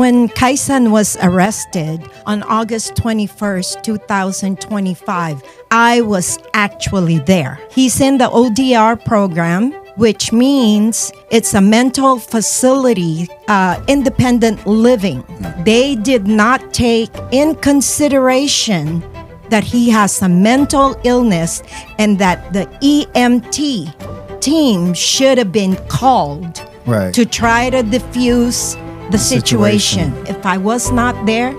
When Kaisan was arrested on August 21st, 2025, I was actually there. He's in the ODR program, which means it's a mental facility, independent living. They did not take in consideration that he has a mental illness and that the EMT team should have been called to try to diffuse the situation. If I was not there,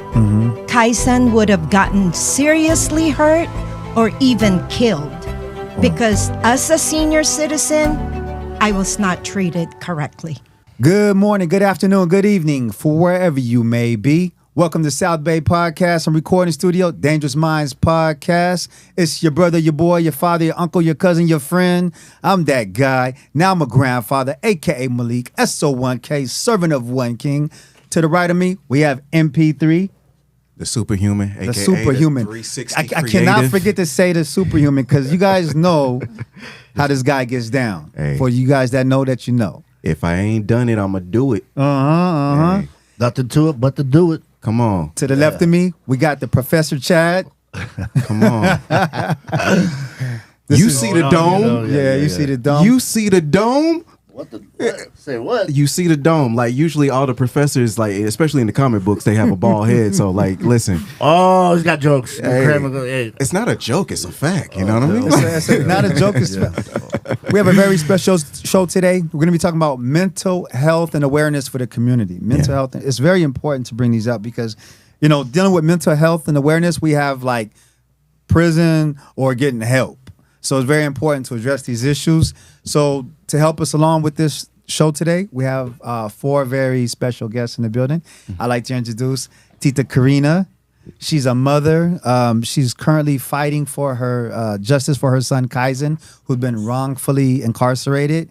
Kaisan would have gotten seriously hurt or even killed. Because as a senior citizen, I was not treated correctly. Good morning, good afternoon, good evening for wherever you may be. Welcome to South Bay Podcast and Recording Studio, Dangerous Minds Podcast. It's your brother, your boy, your father, your uncle, your cousin, your friend. I'm that guy. Now I'm a grandfather, a.k.a. Malik, SO1K, servant of one king. To the right of me, we have MP3. The superhuman, the superhuman. 360 I cannot forget to say the superhuman because you guys know how this guy gets down. Hey. For you guys that know that you know. If I ain't done it, I'ma do it. Hey. Nothing to it but to do it. Come on. To the left of me, we got the Professor Chad. Come on. You see the dome? You see the dome. You see the dome? What? Say what? You see the dome. Like, usually all the professors, like, especially in the comic books, they have a bald head. So, like, listen. Oh, he's got jokes. Hey, it's not a joke. It's a fact. You know what I mean? It's not a joke. We have a very special show today. We're going to be talking about mental health and awareness for the community. Mental health. It's very important to bring these up because, you know, dealing with mental health and awareness, we have, like, prison or getting help. So it's very important to address these issues. So to help us along with this show today, we have four very special guests in the building. I'd like to introduce Tita Karina. She's a mother. She's currently fighting for her justice for her son, Kaisan, who's been wrongfully incarcerated.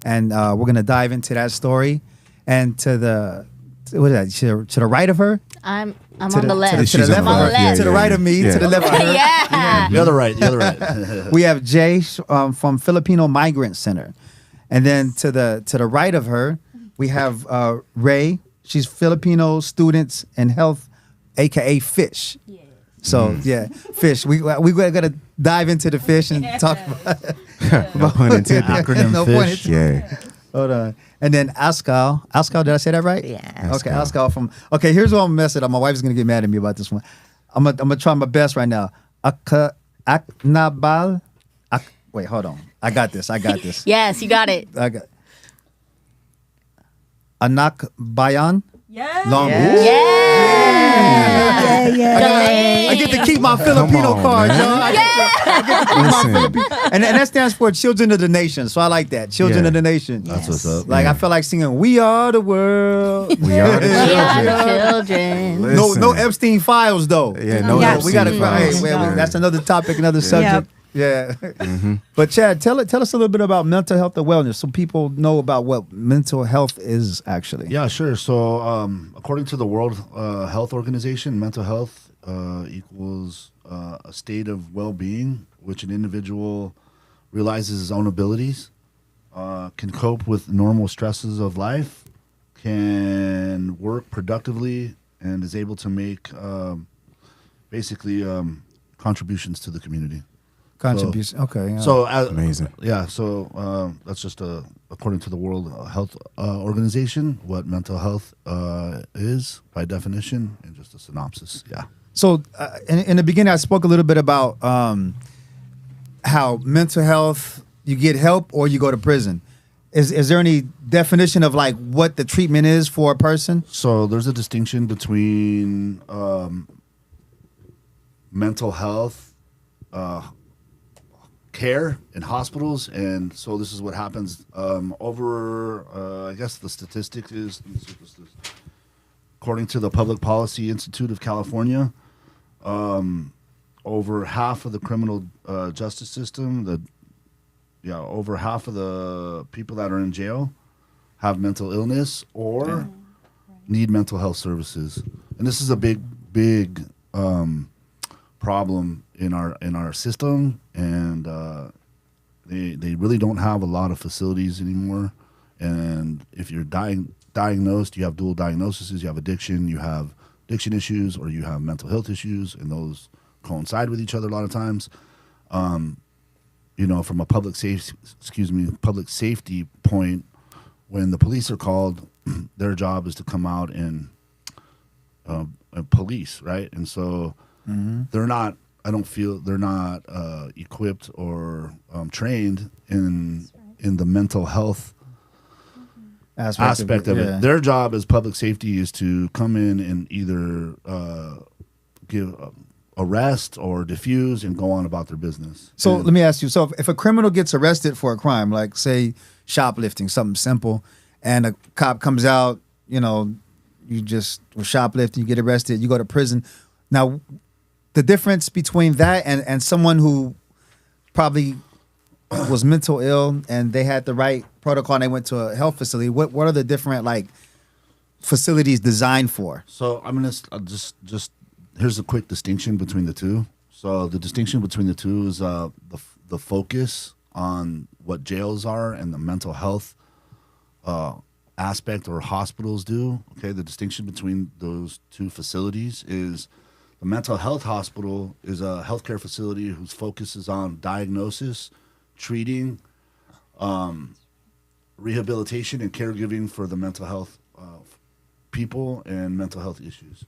And we're going to dive into that story. And to the right of her? I'm on the left. To the left of her. To the right of me. To the left of her. Yeah. The other right. We have Jay from Filipino Migrant Center. And then to the right of her, we have Ray. She's Filipino Students in Health, a.k.a. Fish. Yeah. So, Fish. We got to dive into the fish and talk about No pun intended. Acronym no fish. Yeah. Hold on. And then Askal, did I say that right? Yeah. Okay, Askal from. Okay, here's what I'm gonna mess it up. My wife's gonna get mad at me about this one. I'm gonna try my best right now. Aknabal. Wait, hold on. I got this. Yes, you got it. I got. Anak Bayan. Yeah. Long. Yeah. I get to keep my Filipino card, y'all. I get to keep my Filipino. And that stands for Children of the Nation. So I like that. Children of the Nation. That's what's up. Like I feel like singing "We Are the World." We are the We are children. the children. No Epstein files though. Yeah, no. Yeah. We gotta. Epstein Hey, files. that's another topic, another subject. Yeah. But Chad, tell us a little bit about mental health and wellness, so people know about what mental health is actually. Yeah, sure. So, according to the World Health Organization, mental health equals a state of well-being, which an individual realizes his own abilities, can cope with normal stresses of life, can work productively, and is able to make basically contributions to the community. Contribution. Okay. Yeah. So Amazing. Yeah. So that's just according to the World Health Organization, what mental health is by definition, and just a synopsis. Yeah. So in the beginning, I spoke a little bit about how mental health, you get help or you go to prison. Is there any definition of like what the treatment is for a person? So there's a distinction between mental health care in hospitals, and so this is what happens over. I guess the statistic is, according to the Public Policy Institute of California, over half of the criminal justice system, over half of the people that are in jail have mental illness or need mental health services, and this is a big problem in our system, and they really don't have a lot of facilities anymore. And if you're diagnosed, you have dual diagnoses, you have addiction, you have addiction issues, or you have mental health issues, and those coincide with each other a lot of times. You know, from a public safety point, when the police are called, their job is to come out and police, right? And so they're not. I don't feel they're not equipped or trained in the mental health aspect of it. Their job as public safety is to come in and either give arrest or diffuse and go on about their business. So let me ask you, so if a criminal gets arrested for a crime, like say shoplifting, something simple, and a cop comes out, you know, you just were shoplifting, you get arrested, you go to prison. Now, the difference between that and someone who probably was mental ill and they had the right protocol and they went to a health facility, what are the different like facilities designed for? So I'm gonna just here's a quick distinction between the two. So the distinction between the two is the focus on what jails are and the mental health aspect or hospitals do. Okay, the distinction between those two facilities is the mental health hospital is a healthcare facility whose focus is on diagnosis, treating, rehabilitation, and caregiving for the mental health people and mental health issues.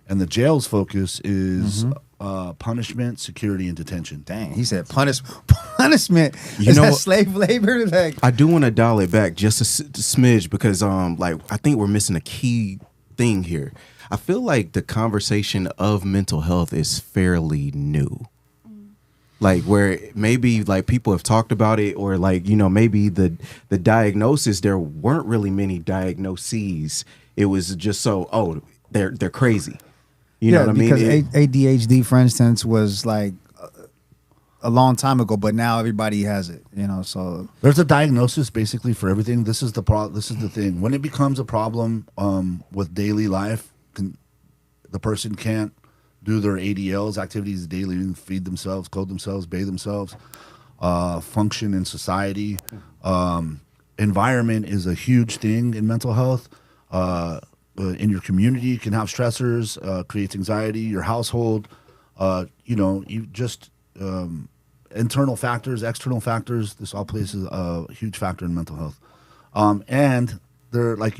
And the jail's focus is punishment, security, and detention. Dang, he said punishment. You Is know that what? slave labor? Like, I do want to dial it back just a smidge because like I think we're missing a key thing here. I feel like the conversation of mental health is fairly new. Like where maybe like people have talked about it, or like, you know, maybe the diagnosis, there weren't really many diagnoses. It was just they're crazy. You know what I mean? Because ADHD, for instance, was like a long time ago, but now everybody has it. You know, so there's a diagnosis basically for everything. This is the thing. When it becomes a problem with daily life, the person can't do their ADLs, activities daily, feed themselves, clothe themselves, bathe themselves, function in society. Environment is a huge thing in mental health. In your community, you can have stressors, creates anxiety. Your household, you know, you just internal factors, external factors. This all plays a huge factor in mental health. And there, like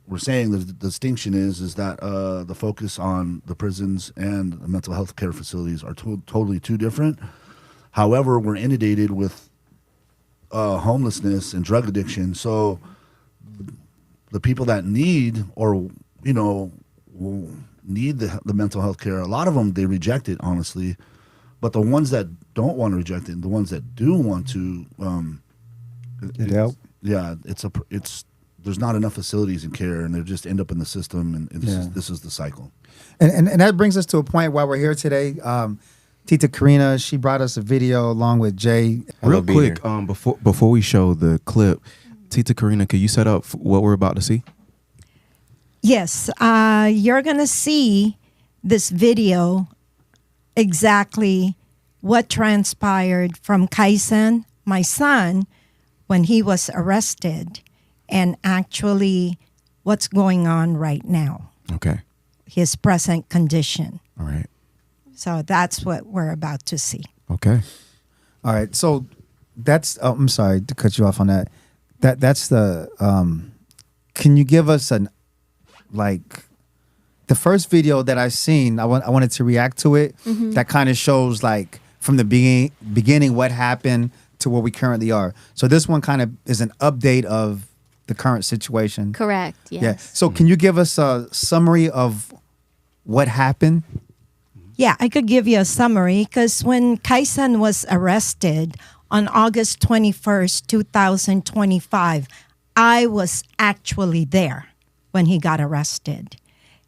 we're saying, the distinction is that the focus on the prisons and the mental health care facilities are totally two different. However, we're inundated with homelessness and drug addiction, so the people that need or need the mental health care, a lot of them they reject it, honestly. But the ones that don't want to reject it, the ones that do want to, help. Yeah, there's not enough facilities and care, and they just end up in the system, and this is the cycle. And that brings us to a point why we're here today. Tita Karina, she brought us a video along with Jay. Real quick, before we show the clip, Tita Karina, can you set up what we're about to see? Yes, you're going to see this video exactly what transpired from Kaisen, my son, when he was arrested, and actually what's going on right now. Okay. His present condition. All right. So that's what we're about to see. Okay. All right. So that's, I'm sorry to cut you off on that. That's the, can you give us the first video that I seen, I wanted to react to it. That kind of shows like from the beginning what happened to where we currently are. So this one kind of is an update of the current situation. Correct. Yes. Yeah. So can you give us a summary of what happened? Yeah, I could give you a summary because when Kaisen was arrested on August 21st, 2025, I was actually there when he got arrested.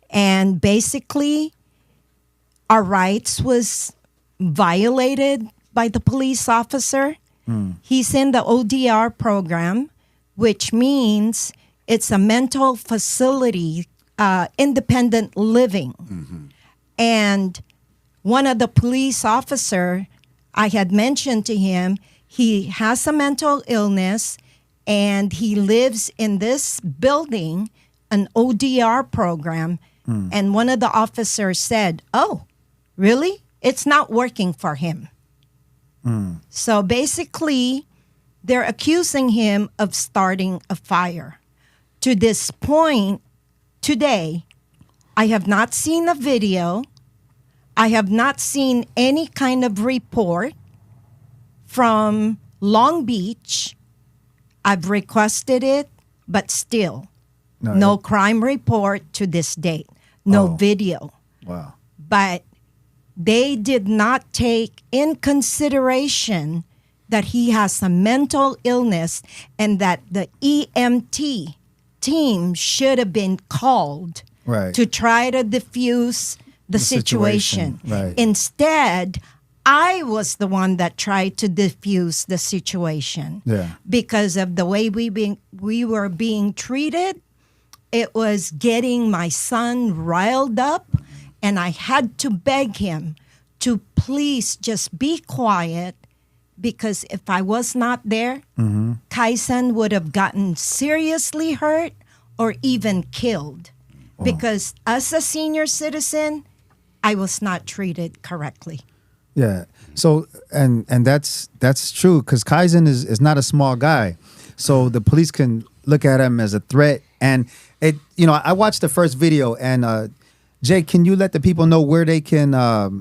And basically, our rights was violated by the police officer. He's in the ODR program, which means it's a mental facility, independent living. And one of the police officer, I had mentioned to him, he has a mental illness and he lives in this building, an ODR program. And one of the officers said, "Oh, really? It's not working for him." So basically, they're accusing him of starting a fire. To this point, today, I have not seen a video. I have not seen any kind of report from Long Beach. I've requested it, but still, no crime report to this date, no video. Wow. But they did not take in consideration that he has a mental illness and that the EMT team should have been called Right. to try to diffuse the situation. Right. Instead, I was the one that tried to diffuse the situation. Yeah. Because of the way we were being treated. It was getting my son riled up, and I had to beg him to please just be quiet, because if I was not there, Kaisen would have gotten seriously hurt or even killed. Because as a senior citizen, I was not treated correctly. Yeah. So and that's true, because Kaizen is not a small guy. So the police can look at him as a threat. And I watched the first video, and Jay, can you let the people know where they can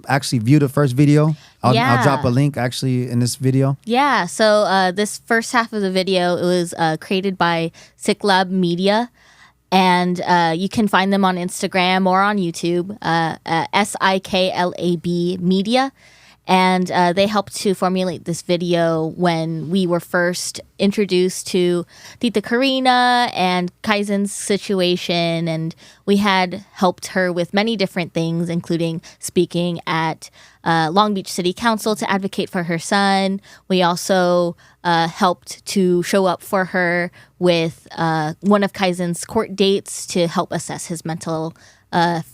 actually view the first video? I'll drop a link actually in this video. Yeah, so this first half of the video, it was created by Siklab Media, and you can find them on Instagram or on YouTube, SIKLAB Media. And they helped to formulate this video when we were first introduced to Tita Karina and Kaizen's situation. And we had helped her with many different things, including speaking at Long Beach City Council to advocate for her son. We also helped to show up for her with one of Kaizen's court dates to help assess his mental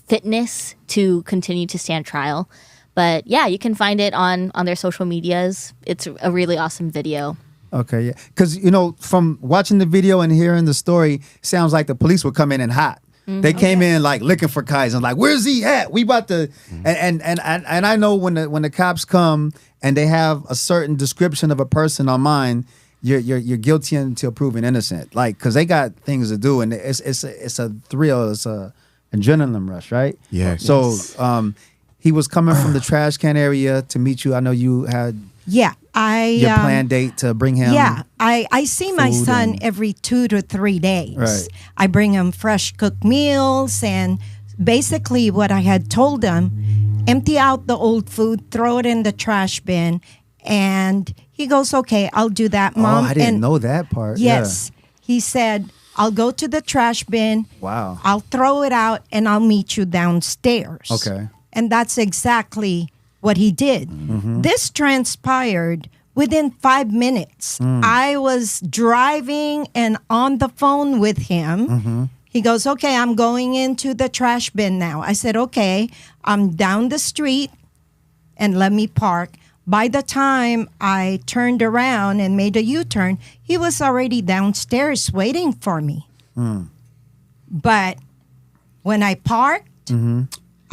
fitness to continue to stand trial. But yeah, you can find it on their social medias. It's a really awesome video. Okay, yeah. Because, from watching the video and hearing the story, sounds like the police would come in and hot. They came in like looking for Kaizen, like, where's he at? We about to, and I know when the cops come and they have a certain description of a person on mind, you're guilty until proven innocent. Like, because they got things to do, and it's a thrill, it's a adrenaline rush, right? Yeah. So he was coming from the trash can area to meet you. I know you had your planned date to bring him. Yeah, I see my food son and- every 2 to 3 days. Right. I bring him fresh cooked meals, and basically what I had told him, empty out the old food, throw it in the trash bin, and he goes, "Okay, I'll do that, Mom." Oh, I didn't And know that part. Yes, he said, "I'll go to the trash bin. Wow. I'll throw it out, and I'll meet you downstairs." Okay. And that's exactly what he did. This transpired within 5 minutes. I was driving and on the phone with him. He goes, "Okay, I'm going into the trash bin now." I said, "Okay, I'm down the street and let me park." By the time I turned around and made a U-turn, he was already downstairs waiting for me. But when I parked,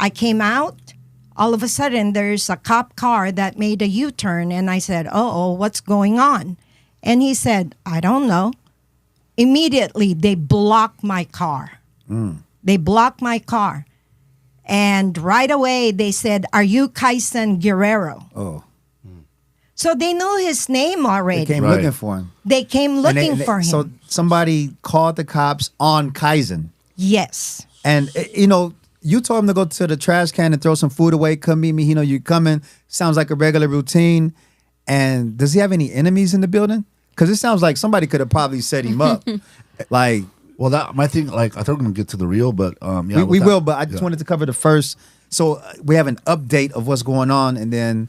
I came out. All of a sudden, there's a cop car that made a U-turn, and I said, "Uh-oh, what's going on?" And he said, "I don't know." Immediately, they blocked my car. They blocked my car. And right away, they said, "Are you Kaisen Guerrero?" Oh. So they knew his name already. They came Right. looking for him. They came And looking for him. So somebody called the cops on Kaizen. Yes. And, you told him to go to the trash can and throw some food away. Come meet me. He know you coming. Sounds like a regular routine. And does he have any enemies in the building? Because it sounds like somebody could have probably set him up. Like, Well, that my thing. Like, I thought we are gonna get to the real, but yeah, we with will, that- but I just yeah. wanted to cover the first. So we have an update of what's going on. And then,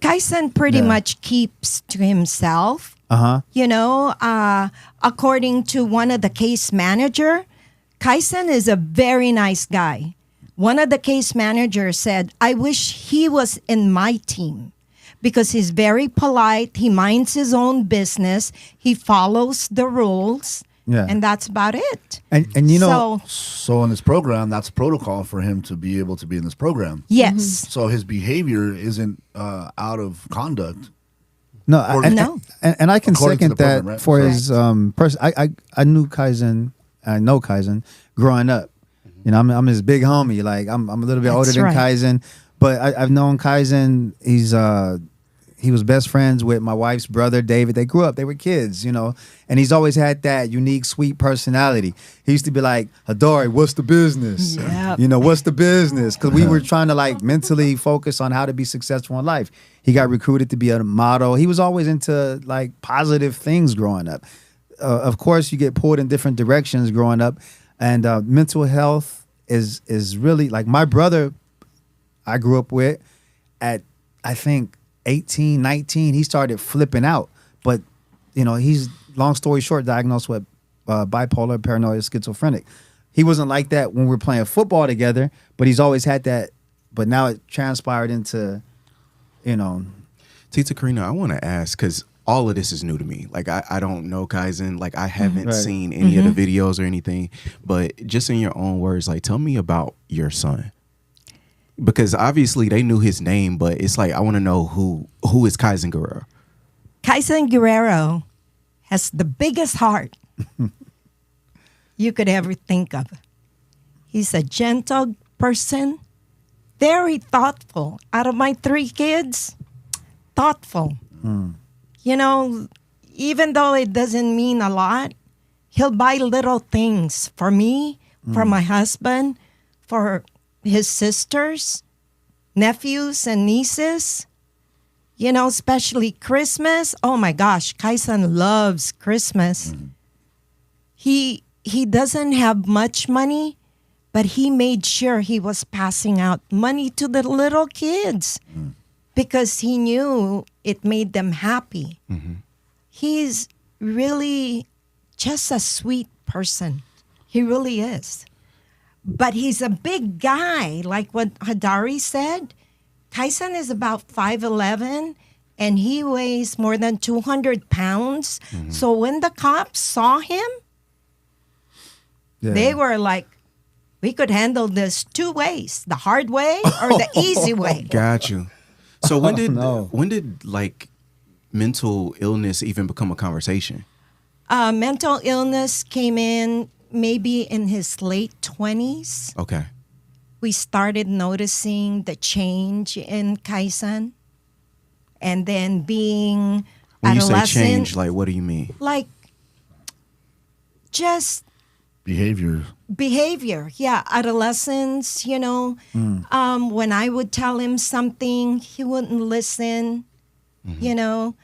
Kaisen pretty Yeah. much keeps to himself. You know, according to one of the case manager, Kaisen is a very nice guy. One of the case managers said, "I wish he was in my team because he's very polite. He minds his own business. He follows the rules. Yeah. And that's about it. And you know, So in this program, that's protocol for him to be able to be in this program. Yes. So his behavior isn't out of conduct. no, No. and I can According to second the that program, right? for Correct. his person. I knew Kaizen. I know Kaizen growing up. You know, I'm his big homie. Like I'm a little bit That's older than right. Kaizen, but I've known Kaizen. He was best friends with my wife's brother, David. They grew up. They were kids, you know. And he's always had that unique, sweet personality. He used to be like, Hadari, what's the business? Yep. You know, what's the business? Because we were trying to like mentally focus on how to be successful in life. He got recruited to be a model. He was always into like positive things growing up. Of course, you get pulled in different directions growing up. And mental health is really like my brother I grew up with at, I think, 18, 19, he started flipping out. But, you know, he's, long story short, diagnosed with bipolar, paranoid, schizophrenic. He wasn't like that when we were playing football together, but he's always had that. But now it transpired into, you know. Tita Karina, I want to ask, because all of this is new to me. Like, I don't know Kaizen. Like, I haven't Right. seen any of the videos or anything. But just in your own words, like, tell me about your son. Because obviously they knew his name, but it's like, I want to know who is Kaizen Guerrero. Kaizen Guerrero has the biggest heart you could ever think of. He's a gentle person, very thoughtful. Out of my 3 kids, thoughtful. You know, even though it doesn't mean a lot, he'll buy little things for me, for my husband, for his sisters, nephews, and nieces. You know, especially Christmas. Oh my gosh, Kaizen loves Christmas. He doesn't have much money, but he made sure he was passing out money to the little kids because he knew it made them happy. He's really just a sweet person. He really is. But he's a big guy, like what Hadari said. Kaizen is about 5'11", and he weighs more than 200 pounds. So when the cops saw him, Yeah. they were like, we could handle this 2 ways, the hard way or the easy way. Got you. So when no. did like mental illness even become a conversation? Mental illness came in maybe in his late 20s. Okay. We started noticing the change in Kaizen. And then being When you say adolescent, change, like what do you mean? like just Behavior. behavior. Yeah, adolescence, you know. When I would tell him something, he wouldn't listen, you know.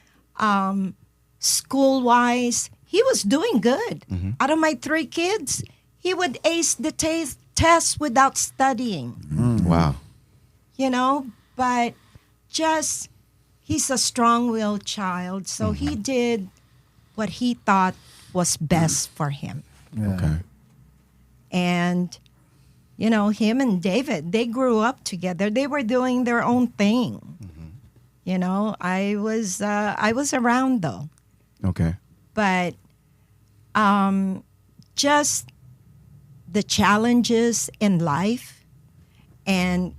School-wise, he was doing good. Out of my 3 kids, he would ace the test without studying, Wow. you know. But just, he's a strong-willed child, so he did what he thought was best for him. Yeah. Okay. And, you know, him and David, they grew up together. They were doing their own thing. You know, I was around though. Okay. But just the challenges in life, and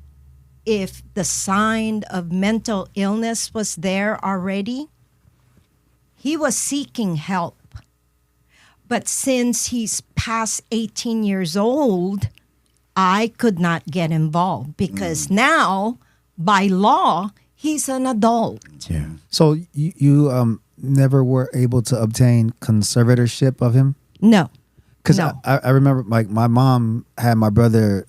if the sign of mental illness was there already, he was seeking help. But since he's past 18 years old, I could not get involved because now, by law, he's an adult. Yeah. So you never were able to obtain conservatorship of him? No. Because No. I remember, like, my mom had my brother.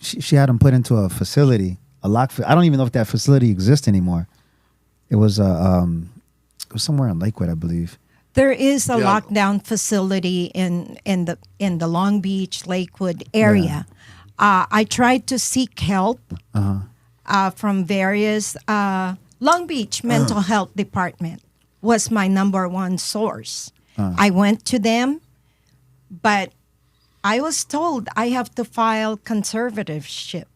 She had him put into a facility, a lock. I don't even know if that facility exists anymore. It was somewhere in Lakewood, I believe. There is a Yeah. lockdown facility in the Long Beach, Lakewood area. I tried to seek help from various Long Beach Mental Health Department was my number one source. I went to them, but I was told I have to file conservatorship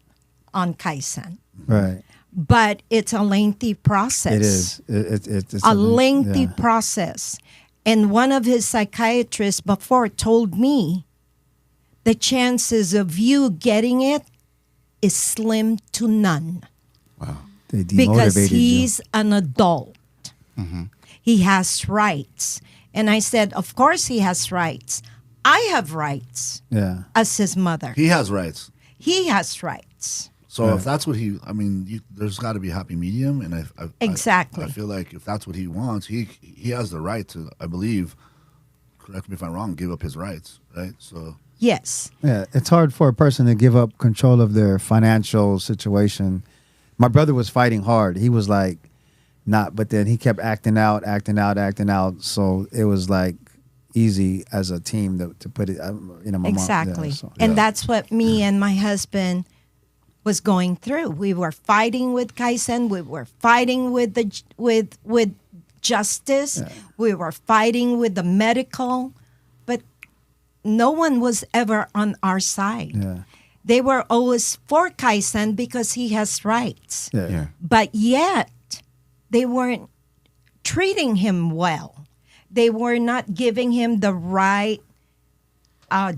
on Kaizen. Right. but it's a lengthy process. It is. It's a lengthy yeah. process. And one of his psychiatrists before told me the chances of you getting it is slim to none. Wow. They Because demotivated he's an adult. Mm-hmm. He has rights. And I said, of course he has rights. I have rights you. Yeah. as his mother. He has rights. He has rights. So if that's what there's got to be a happy medium, and Exactly. I feel like if that's what he wants, he has the right to, I believe, correct me if I'm wrong, give up his rights, right? So Yes. Yeah, it's hard for a person to give up control of their financial situation. My brother was fighting hard. He was like, not, but then he kept acting out. So it was like easy as a team to put it, my mom. Exactly. Yeah, so, And yeah. that's what me and my husband was going through. We were fighting with Kaisen. We were fighting with the with justice. Yeah. We were fighting with the medical, but no one was ever on our side. Yeah. They were always for Kaisen because he has rights. Yeah. Yeah. But yet, they weren't treating him well. They were not giving him the right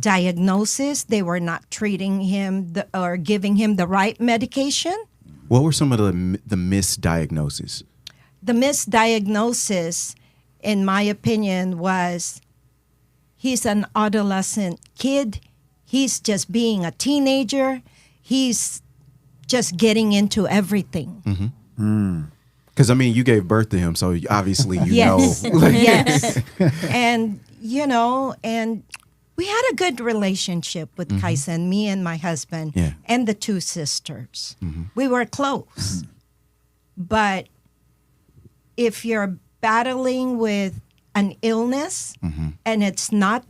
diagnosis. They were not treating him or giving him the right medication. What were some of the misdiagnoses? The misdiagnosis, in my opinion, was he's an adolescent kid. He's just being a teenager. He's just getting into everything. Because, I mean, you gave birth to him, so obviously you Yes. know. Yes. And, and we had a good relationship with Kaisen, me and my husband, Yeah. and the two sisters. We were close. But if you're battling with an illness and it's not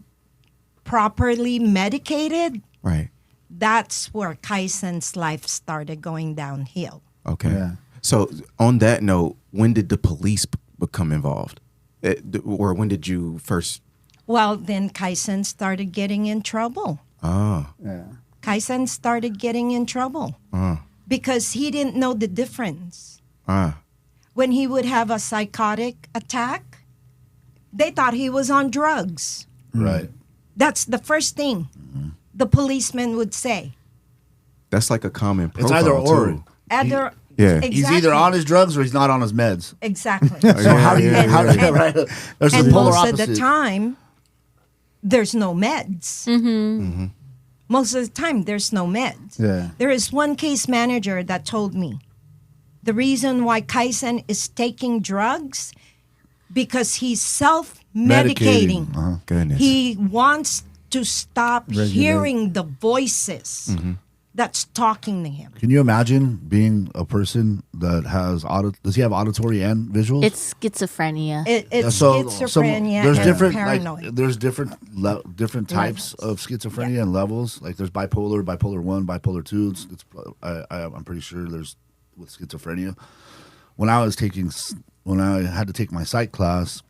properly medicated, Right. that's where Kaisen's life started going downhill. Okay. Yeah. So on that note, when did the police become involved? Or when did you first? Well, then Kaisen started getting in trouble. Oh. Yeah. Kaisen started getting in trouble because he didn't know the difference. When he would have a psychotic attack, they thought he was on drugs. right. That's the first thing the policeman would say. That's like a common profile, It's either or. too. Either, Yeah. exactly. He's either on his drugs or he's not on his meds. Exactly. So how do you And- right? There's and a polar most opposite. of the time, there's no meds. Most of the time, there's no meds. Yeah. There is one case manager that told me the reason why Kaisen is taking drugs because he's self-medicating. Goodness. He wants to stop Regulate. hearing the voices that's talking to him. Can you imagine being a person that has does he have auditory and visuals? It's schizophrenia. It's So- schizophrenia there's and different paranoid. there's different types of schizophrenia and levels. Like there's bipolar 1, bipolar 2. I'm pretty sure there's with schizophrenia. When I had to take my psych class,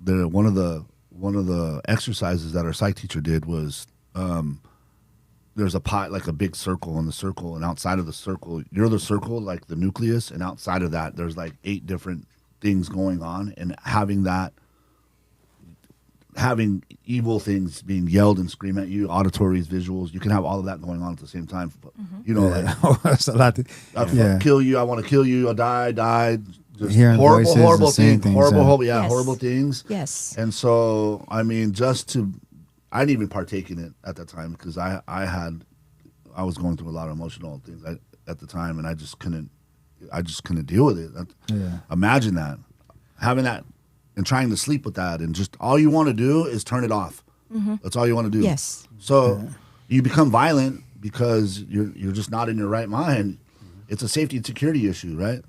one of the exercises that our psych teacher did was there's a pot, like a big circle in the circle, and outside of the circle, you're the circle, like the nucleus, and outside of that, there's like 8 different things going on, and having evil things being yelled and screamed at you, auditories, visuals, you can have all of that going on at the same time. But, like, That's a lot. I kill you, I want to kill you, I died. Just Hearing voices and horrible seeing things, things, Yes. horrible things. Yes. And so, I mean, I didn't even partake in it at that time because I was going through a lot of emotional things at the time, and I just couldn't deal with it. Imagine that, having that, and trying to sleep with that, and just all you want to do is turn it off. That's all you want to do. Yes. So you become violent because you're just not in your right mind. It's a safety and security issue, right?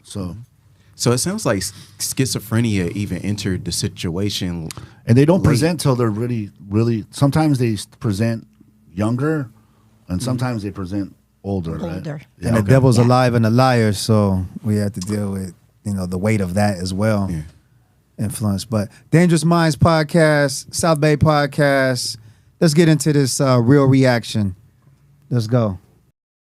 So it sounds like schizophrenia even entered the situation. And they don't late. present till they're really, really. Sometimes they present younger, and sometimes they present older. Older. Right? And the okay. devil's Yeah. alive and a liar, so we have to deal with the weight of that as well. Yeah. Influence. But Dangerous Minds podcast, South Bay podcast. Let's get into this real reaction. Let's go.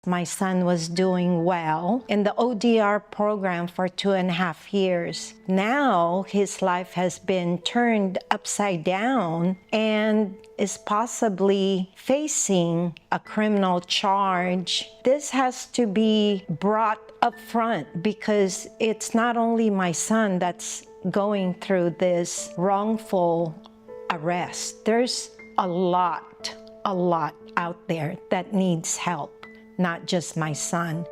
My son was doing well in the ODR program for 2.5 years. Now his life has been turned upside down and is possibly facing a criminal charge. This has to be brought up front because it's not only my son that's going through this wrongful arrest. There's a lot out there that needs help. Not just my son.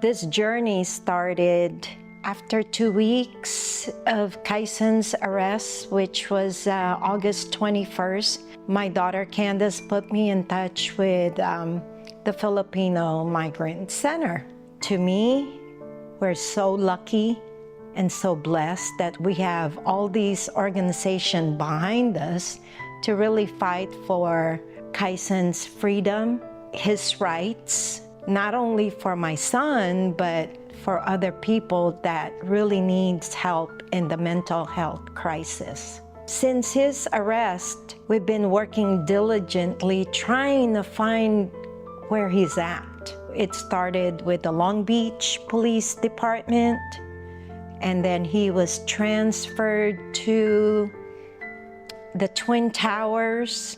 This journey started after 2 weeks of Kaisen's arrest, which was August 21st. My daughter Candace put me in touch with the Filipino Migrant Center. To me, we're so lucky and so blessed that we have all these organizations behind us to really fight for Kaisen's freedom, his rights, not only for my son, but for other people that really needs help in the mental health crisis. Since his arrest, we've been working diligently trying to find where he's at. It started with the Long Beach Police Department, and then he was transferred to the Twin Towers,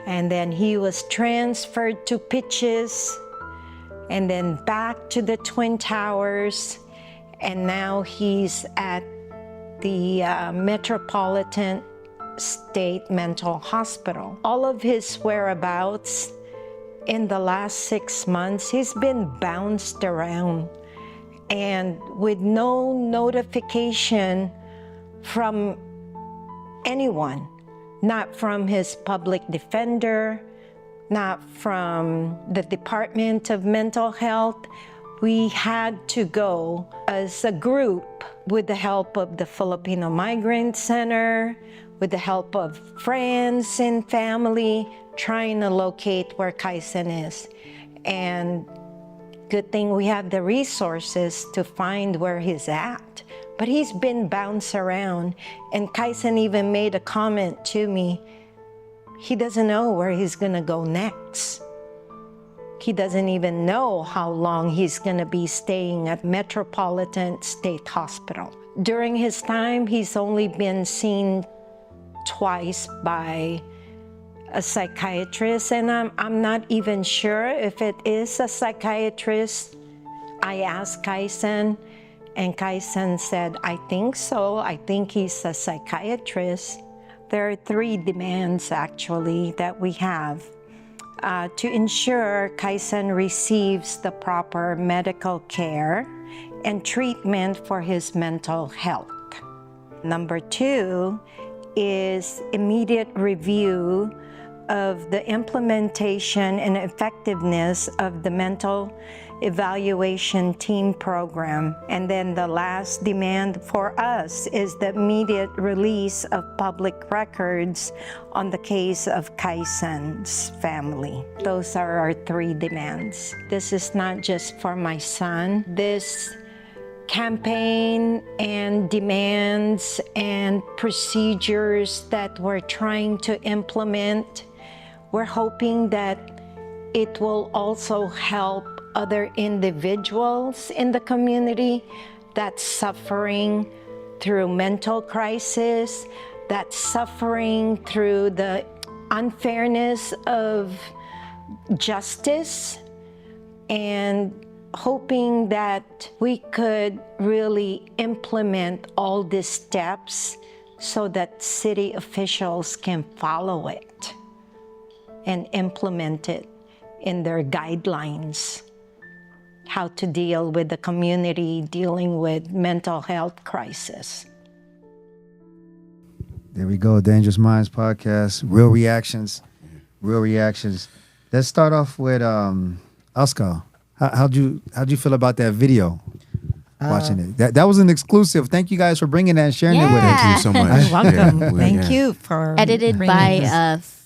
and then he was transferred to Pitches, and then back to the Twin Towers, and now he's at the Metropolitan State Mental Hospital. All of his whereabouts in the last 6 months, he's been bounced around, and with no notification from anyone. Not from his public defender, not from the Department of Mental Health. We had to go as a group with the help of the Filipino Migrant Center, with the help of friends and family, trying to locate where Kaisen is. And good thing we have the resources to find where he's at. But he's been bounced around, and Kaisen even made a comment to me. He doesn't know where he's gonna go next. He doesn't even know how long he's gonna be staying at Metropolitan State Hospital. During his time, he's only been seen twice by a psychiatrist, and I'm not even sure if it is a psychiatrist. I asked Kaisen, and Kaisen said, I think so. I think he's a psychiatrist. There are 3 demands, actually, that we have to ensure Kaisen receives the proper medical care and treatment for his mental health. Number 2 is immediate review of the implementation and effectiveness of the mental evaluation team program. And then the last demand for us is the immediate release of public records on the case of Kaisen's family. Those are our 3 demands. This is not just for my son. This campaign and demands and procedures that we're trying to implement, we're hoping that it will also help other individuals in the community that's suffering through mental crisis, that's suffering through the unfairness of justice, and hoping that we could really implement all these steps so that city officials can follow it and implement it in their guidelines, how to deal with the community dealing with mental health crisis. There we go, Dangerous Minds podcast. Real reactions. Let's start off with Oscar. How'd you feel about that video? Watching it. That was an exclusive. Thank you guys for bringing that and sharing it with us. Thank you so much. You're welcome. Yeah, Thank you for Edited bringing by this.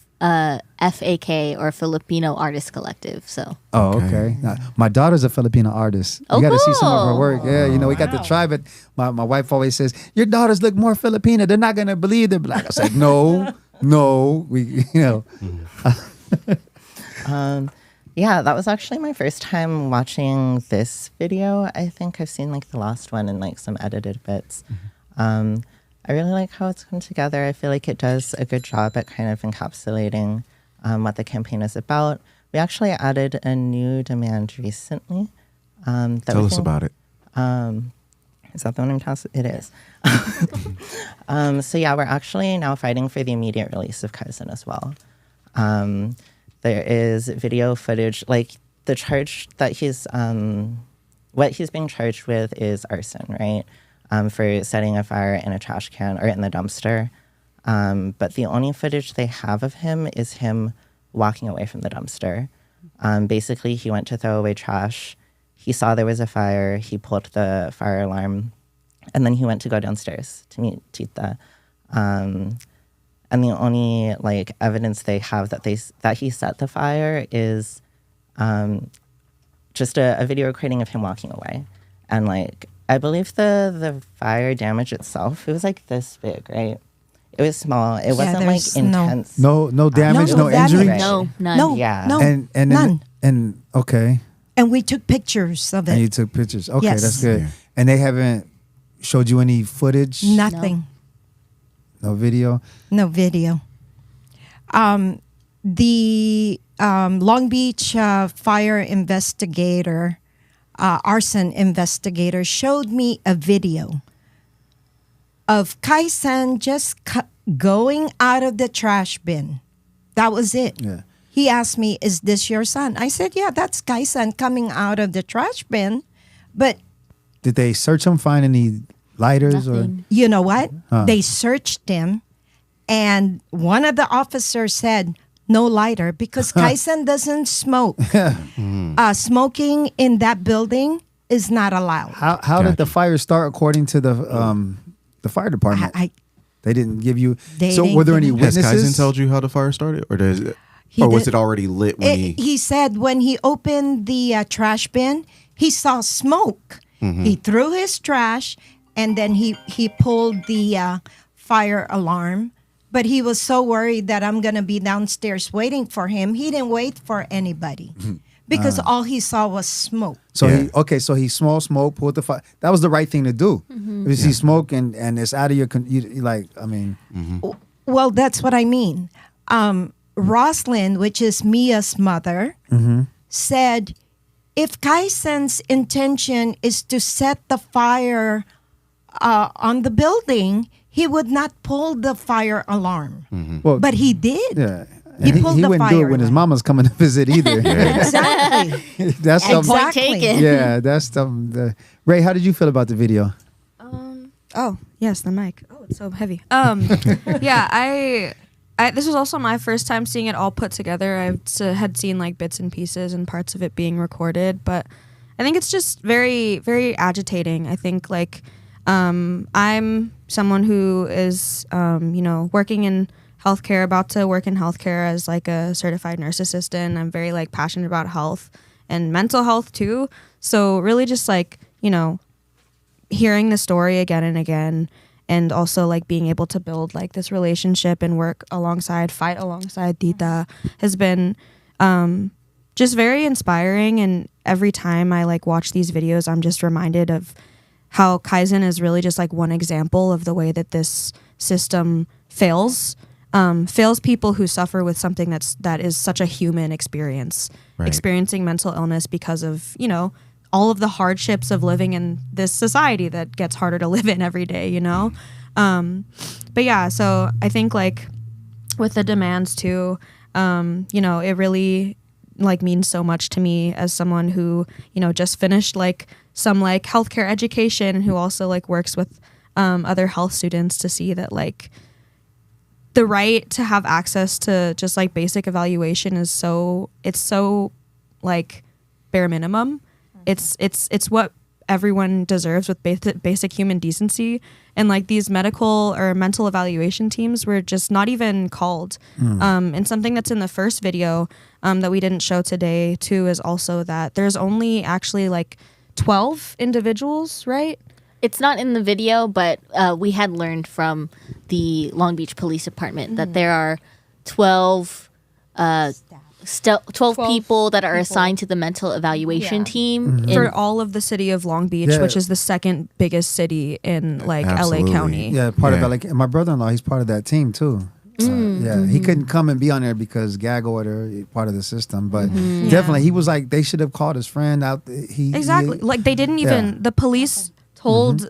FAK, or Filipino Artist Collective. So Oh, okay. My daughter's a Filipino artist. Oh, You got to see some of her cool. work. Yeah, we got to try, but my wife always says, your daughters look more Filipino. They're not going to believe they're black. I said, no, we, Yeah, that was actually my first time watching this video. I think I've seen like the last one and like some edited bits. I really like how it's come together. I feel like it does a good job at kind of encapsulating what the campaign is about. We actually added a new demand recently. Tell us about it. Is that the one I'm talking? It is. So yeah, we're actually now fighting for the immediate release of Kaizen as well. There is video footage, like the charge that what he's being charged with is arson, right? For setting a fire in a trash can or in the dumpster. But the only footage they have of him is him walking away from the dumpster. Basically, he went to throw away trash. He saw there was a fire. He pulled the fire alarm. And then he went to go downstairs to meet Tita. And the only like evidence they have that he set the fire is just a video recording of him walking away. And like I believe the fire damage itself, it was like this big, right? It was small. It wasn't like intense. No damage, no damage. injury. Right. No, none. No, Yeah. no, And none. and okay. And we took pictures of And you it. took pictures. Okay, Yes. that's good. Yeah. And they haven't showed you any footage? Nothing. No video? No video. The Long Beach fire investigator, arson investigator, showed me a video of Kai-san just going out of the trash bin. That was it. Yeah. He asked me, "Is this your son?" I said, "Yeah, that's Kai-san coming out of the trash bin." But Did they search him, find any lighters Nothing. you know what? They searched him, and one of the officers said, "No lighter," because Kai-san doesn't smoke. Smoking in that building is not allowed. or how did the fire start according to the fire department? They didn't give you. They So didn't were there give any me- Has witnesses? Kaizen told you how the fire started, or He was did- it already lit when He said when he opened the trash bin, he saw smoke. He threw his trash, and then he pulled the fire alarm. But he was so worried that I'm going to be downstairs waiting for him. He didn't wait for anybody because all he saw was smoke. So Yeah. so he small smoke, pulled the fire. That was the right thing to do. If you see smoke and it's out of your, you like, I mean, Well, that's what I mean. Roslyn, which is Mia's mother, said, if Kai-san's intention is to set the fire on the building, he would not pull the fire alarm. well, But he did. yeah. He And pulled he the wouldn't do fire it when his alarm. mama's coming to visit either. Exactly. That's something. Point Exactly. taken. Yeah, that's something. Ray, how did you feel about the video? Oh, yes, the mic. Oh, it's so heavy. Yeah, I this was also my first time seeing it all put together. Had seen like bits and pieces and parts of it being recorded, but I think it's just very, very agitating. I think like I'm someone who is working in healthcare, about to work in healthcare as like a certified nurse assistant. I'm very like passionate about health and mental health too. So really just like, hearing the story again and again, and also like being able to build like this relationship and fight alongside Tita has been just very inspiring. And every time I like watch these videos, I'm just reminded of how Kaizen is really just like one example of the way that this system fails people who suffer with something that is such a human experience, Right. experiencing mental illness because of, all of the hardships of living in this society that gets harder to live in every day, But yeah, so I think like with the demands too, it really like means so much to me as someone who, just finished like some like healthcare education and who also like works with other health students, to see that like the right to have access to just like basic evaluation is so like bare minimum. It's what everyone deserves with basic human decency. And like these medical or mental evaluation teams were just not even called. And something that's in the first video that we didn't show today too is also that there's only actually like 12 individuals, right? It's not in the video, but we had learned from the Long Beach Police Department that there are 12 12 people that are assigned to the mental evaluation team For all of the city of Long Beach, Yeah. which is the second biggest city in like Absolutely. LA County. Yeah, part Yeah. of LA. My brother-in-law, he's part of that team too. Yeah, he couldn't come and be on there because gag order, part of the system. But definitely, he was like, they should have called his friend out. Exactly. Like they didn't even, the police told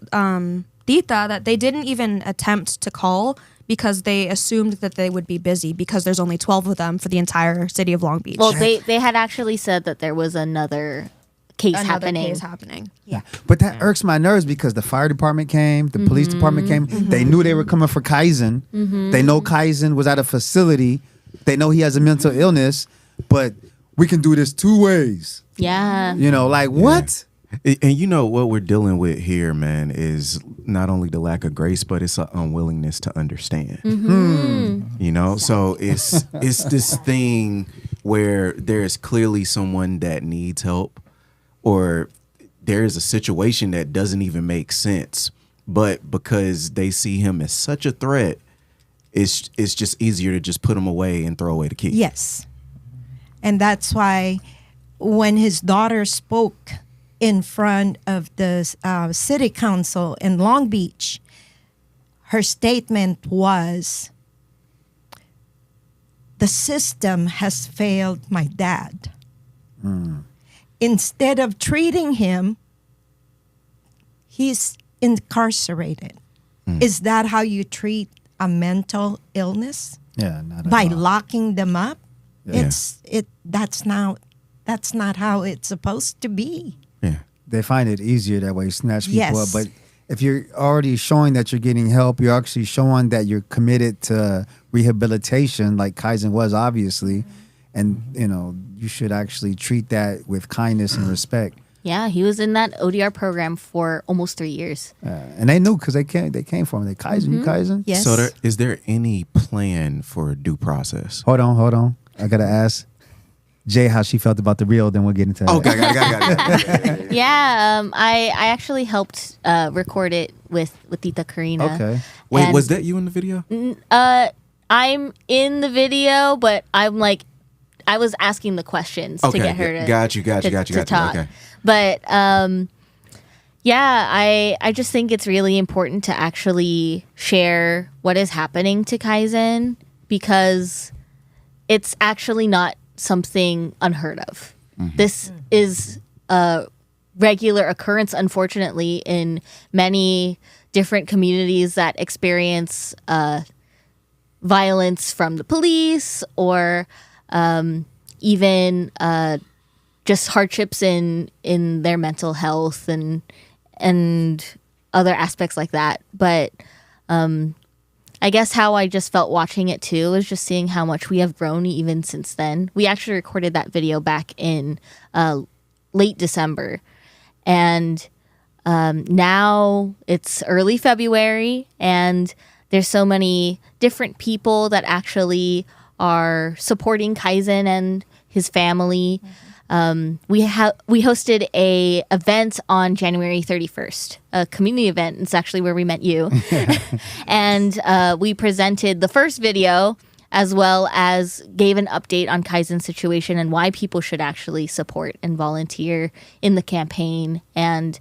Tita that they didn't even attempt to call because they assumed that they would be busy because there's only 12 of them for the entire city of Long Beach. Well, they had actually said that there was another case happening. Yeah, but that irks my nerves because the fire department came, the police department came. They knew they were coming for Kaizen. They know Kaizen was at a facility. They know he has a mental illness, but we can do this two ways. Yeah. You know, like what? And you know what we're dealing with here, man, is not only the lack of grace, but it's an unwillingness to understand. You know, so it's this thing where there's clearly someone that needs help, or there is a situation that doesn't even make sense, but because they see him as such a threat, it's just easier to just put him away and throw away the key. Yes. And that's why when his daughter spoke in front of the city council in Long Beach, her statement was, the system has failed my dad. Instead of treating him, he's incarcerated. Is that how you treat a mental illness? Yeah, not at By all. locking them up? Yeah. That's not how it's supposed to be. Yeah. They find it easier that way, snatch people Yes. up. But if you're already showing that you're getting help, you're actually showing that you're committed to rehabilitation, like Kaizen was, obviously. And, you know, you should actually treat that with kindness and respect. Yeah, he was in that ODR program for almost 3 years. And they knew because they came from him. They Kaizen, you Kaizen? Yes. So is there any plan for due process? Hold on. I got to ask Jay how she felt about the reel, then we'll get into that. Okay, got it. Yeah, I actually helped record it with Tita Karina. Okay. Wait, And- was that you in the video? I'm in the video, but I'm like, I was asking the questions to get her to got you. to talk. Okay. But yeah, I just think it's really important to actually share what is happening to Kaizen because it's actually not something unheard of. This is a regular occurrence, unfortunately, in many different communities that experience violence from the police or even just hardships in their mental health and other aspects like that. But I guess how I just felt watching it too is just seeing how much we have grown even since then. We actually recorded that video back in late December, and now it's early February, and there's so many different people that actually are supporting Kaizen and his family. We hosted a event on January 31st, a community event. It's actually where we met you. And we presented the first video as well as gave an update on Kaizen's situation and why people should actually support and volunteer in the campaign. And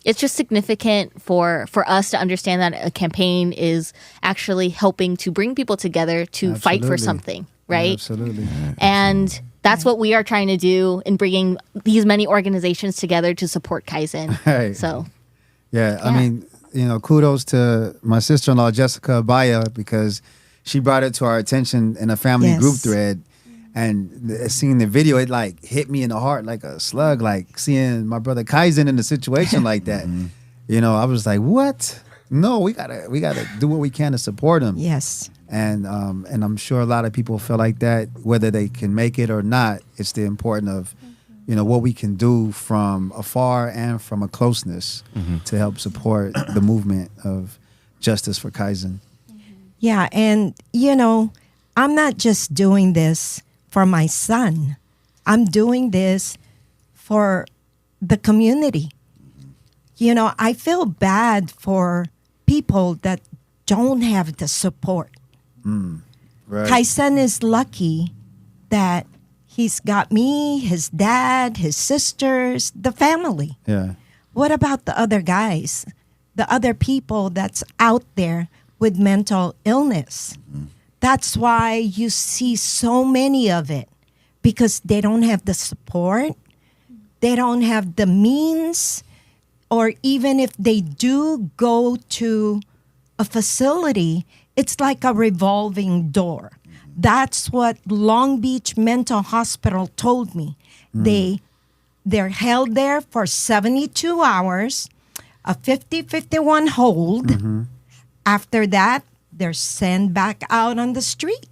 it's just significant for us to understand that a campaign is actually helping to bring people together to fight for Absolutely. something, right? Absolutely. And that's what we are trying to do in bringing these many organizations together to support Kaizen. Right. So, Yeah, I Yeah. mean, kudos to my sister-in-law, Jessica Abaya, because she brought it to our attention in a family Yes. group thread. And seeing the video, it like hit me in the heart like a slug, like seeing my brother Kaizen in a situation like that. I was like, what? No, we gotta do what we can to support him. Yes. And I'm sure a lot of people feel like that, whether they can make it or not. It's the importance of, what we can do from afar and from a closeness to help support the movement of justice for Kaizen. Yeah, and I'm not just doing this for my son. I'm doing this for the community. I feel bad for people that don't have the support. Right. Kaizen is lucky that he's got me, his dad, his sisters, the family. Yeah. What about the other guys, the other people that's out there with mental illness? That's why you see so many of it, because they don't have the support, they don't have the means, or even if they do go to a facility, it's like a revolving door. That's what Long Beach Mental Hospital told me. They're held there for 72 hours, a 50-51 hold. After that, they're sent back out on the street.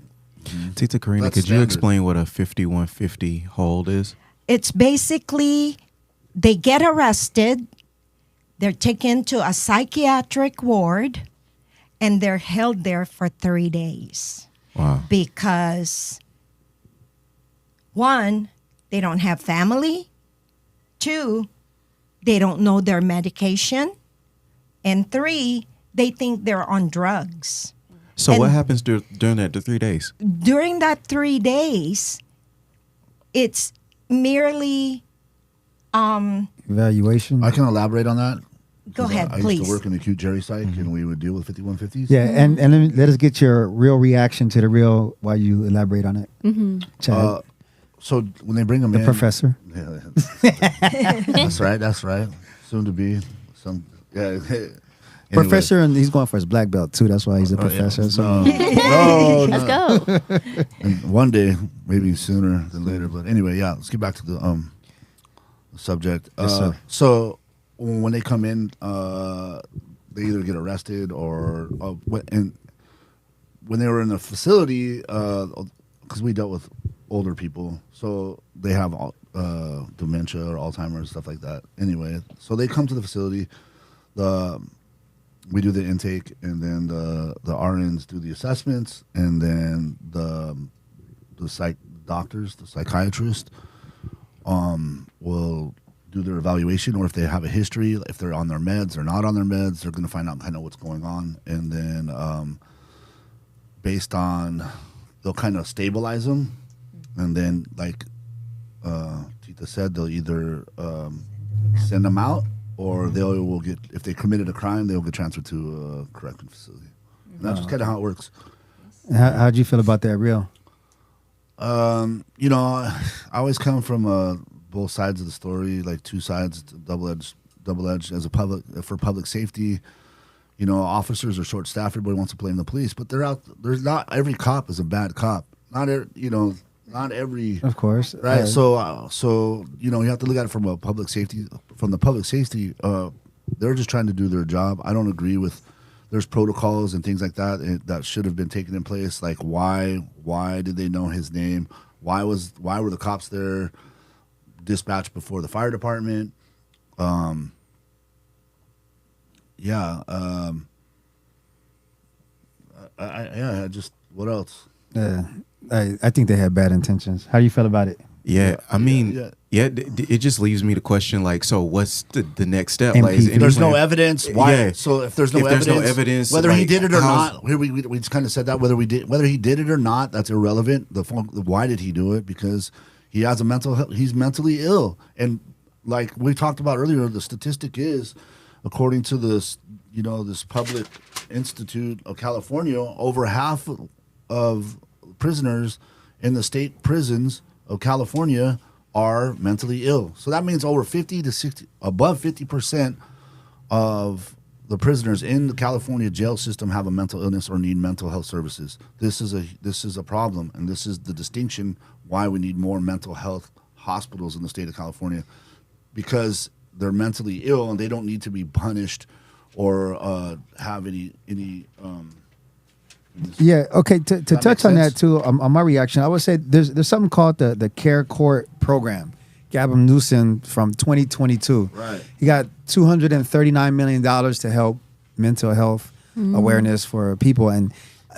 Tita Karina, That's could you standard. explain what a 5150 hold is? It's basically they get arrested, they're taken to a psychiatric ward, and they're held there for 3 days. Wow. Because 1, they don't have family. 2, they don't know their medication. And 3, they think they're on drugs. So And- what happens during the 3 days? During that 3 days, it's merely, Evaluation. I can elaborate on that. go 'Cause ahead, I please. used to work in the acute Jerry psych, and we would deal with 5150s. Yeah, and let us get your real reaction to the real while you elaborate on it. Chad, So when they bring them the in, professor. Yeah, that's right. That's right. Soon to be some. Yeah. Anyway. Professor, and he's going for his black belt too. That's why he's a professor. Yeah. So No, Let's go. And one day, maybe sooner than later. But anyway, yeah. Let's get back to the subject. Yes, sir. So when they come in, they either get arrested or and when they were in the facility, because we dealt with older people, so they have dementia or Alzheimer's, stuff like that. Anyway, so they come to the facility. We do the intake, and then the RNs do the assessments, and then the doctors, the psychiatrist, will do their evaluation, or if they have a history, if they're on their meds or not on their meds, they're going to find out kind of what's going on, and then based on, they'll kind of stabilize them, and then like Tita said, they'll either send them out, or they will get, if they committed a crime, they'll get transferred to a correctional facility. And that's kind of how it works. how'd you feel about that? Real. You know, I always come from both sides of the story, like two sides, double edged as a for public safety. You know, officers are short staffed. Everybody wants to blame the police, but there's not every cop is a bad cop. Not every. Of course. Right. So you know, you have to look at it from a public safety. From the public safety, they're just trying to do their job. I don't agree with. There's protocols and things like that that should have been taken in place. Like why did they know his name? Why were the cops there dispatched before the fire department? I just what else? I think they had bad intentions. How do you feel about it? Yeah, I mean, yeah. it just leaves me to question, like, so what's the next step? MP. Like, is There's no anyone- evidence. Why? Yeah. So if there's no evidence, whether he like, did it or how's- not, here we just kind of said that whether he did it or not, that's irrelevant. Why did he do it? Because he has he's mentally ill, and like we talked about earlier, the statistic is, according to this Public Institute of California, over half of prisoners in the state prisons of California are mentally ill. So that means over 50 to 60, above 50% of the prisoners in the California jail system have a mental illness or need mental health services. This is a problem, and this is the distinction why we need more mental health hospitals in the state of California, because they're mentally ill and they don't need to be punished or have any. Yeah. Okay. To That touch make on sense? that too, on my reaction, I would say there's something called the Care Court program. Gavin Newsom from 2022. Right. He got $239 million to help mental health awareness for people, and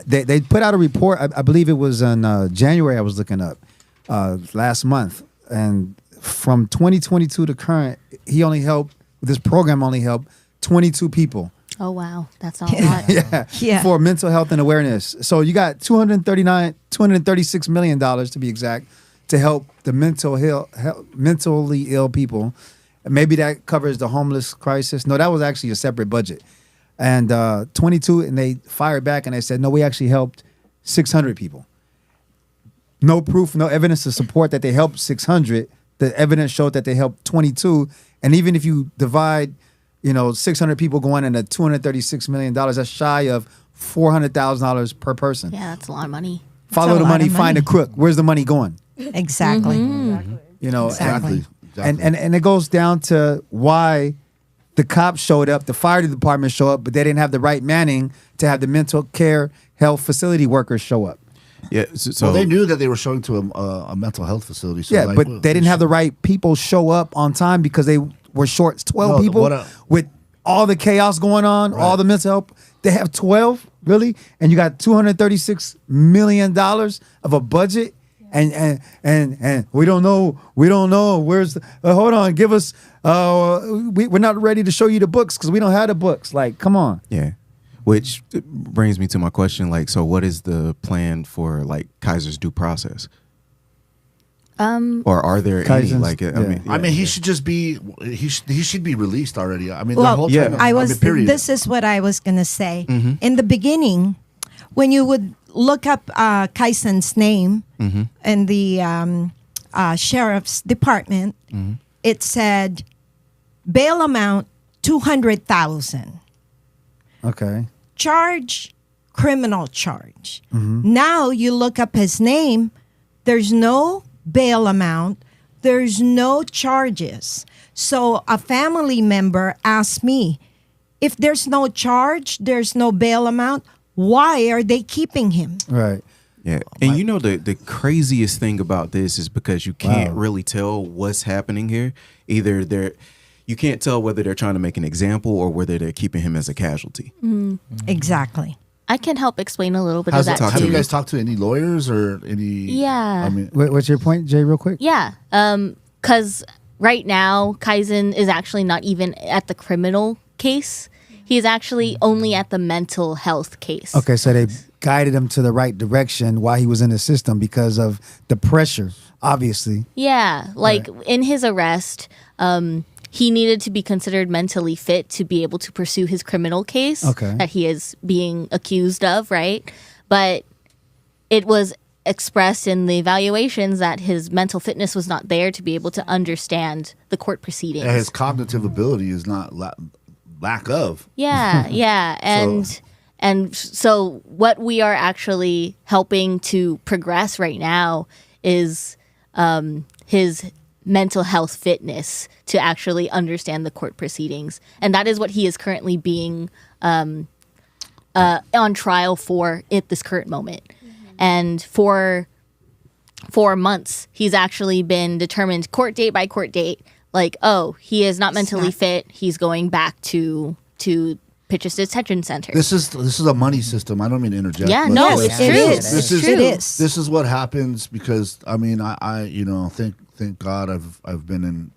they put out a report. I believe it was in January. I was looking up last month, and from 2022 to current, this program only helped 22 people. Oh wow, that's not a lot. Yeah. For mental health and awareness. So you got $236 million to be exact to help the mentally ill people. Maybe that covers the homeless crisis. No, that was actually a separate budget. And 22, and they fired back and they said, no, we actually helped 600 people. No proof, no evidence to support that they helped 600. The evidence showed that they helped 22. And even if you divide, 600 people going into $236 million, that's shy of $400,000 per person. Yeah, that's a lot of money. Follow a the lot money, of find the money. crook. Where's the money going? Exactly. Exactly. Exactly. And it goes down to why the cops showed up, the fire department showed up, but they didn't have the right manning to have the mental care health facility workers show up. Yeah. So Well, they knew that they were showing to a mental health facility. So Yeah, like, but well, they didn't have the right people show up on time because they were short 12 No, people what with all the chaos going on, all the mental health. They have 12, really? And you got $236 million of a budget. And we don't know. Where's the, hold on, give us. We're not ready to show you the books because we don't have the books. Like, come on. yeah, which brings me to my question. Like, so what is the plan for like Kaiser's due process? Or are there any Kaiser's- like? yeah. I mean, he should just be. He should be released already. I mean, the Well, whole yeah. time. Period. This is what I was going to say. In the beginning, when you would look up Kaisen's name in the sheriff's department, it said bail amount $200,000. Okay. Charge, criminal charge. Now you look up his name, there's no bail amount, there's no charges. So a family member asked me, if there's no charge, there's no bail amount, why are they keeping him? Right. Yeah, and the craziest thing about this is because you can't Wow. really tell what's happening here. Either you can't tell whether they're trying to make an example or whether they're keeping him as a casualty. Exactly. I can help explain a little bit Has of it, that have too. you guys talked to any lawyers or any? Yeah. I mean, What's your point, Jay, real quick? Yeah, because right now Kaizen is actually not even at the criminal case. He's actually only at the mental health case. Okay, so they guided him to the right direction while he was in the system because of the pressure, obviously. Yeah, like in his arrest, he needed to be considered mentally fit to be able to pursue his criminal case Okay. that he is being accused of, right? But it was expressed in the evaluations that his mental fitness was not there to be able to understand the court proceedings. yeah, his cognitive ability is not lack of. Yeah, yeah, and so what we are actually helping to progress right now is his mental health fitness to actually understand the court proceedings, and that is what he is currently being on trial for at this current moment. And for 4 months, he's actually been determined court date by court date. Like, oh, he is not mentally fit. He's going back to Pitch's Detention Center. This is a money system. I don't mean to interject. Yeah, but no, Yes, it's it true. is. This It's is true. It is. This is what happens because I mean I thank God I've been in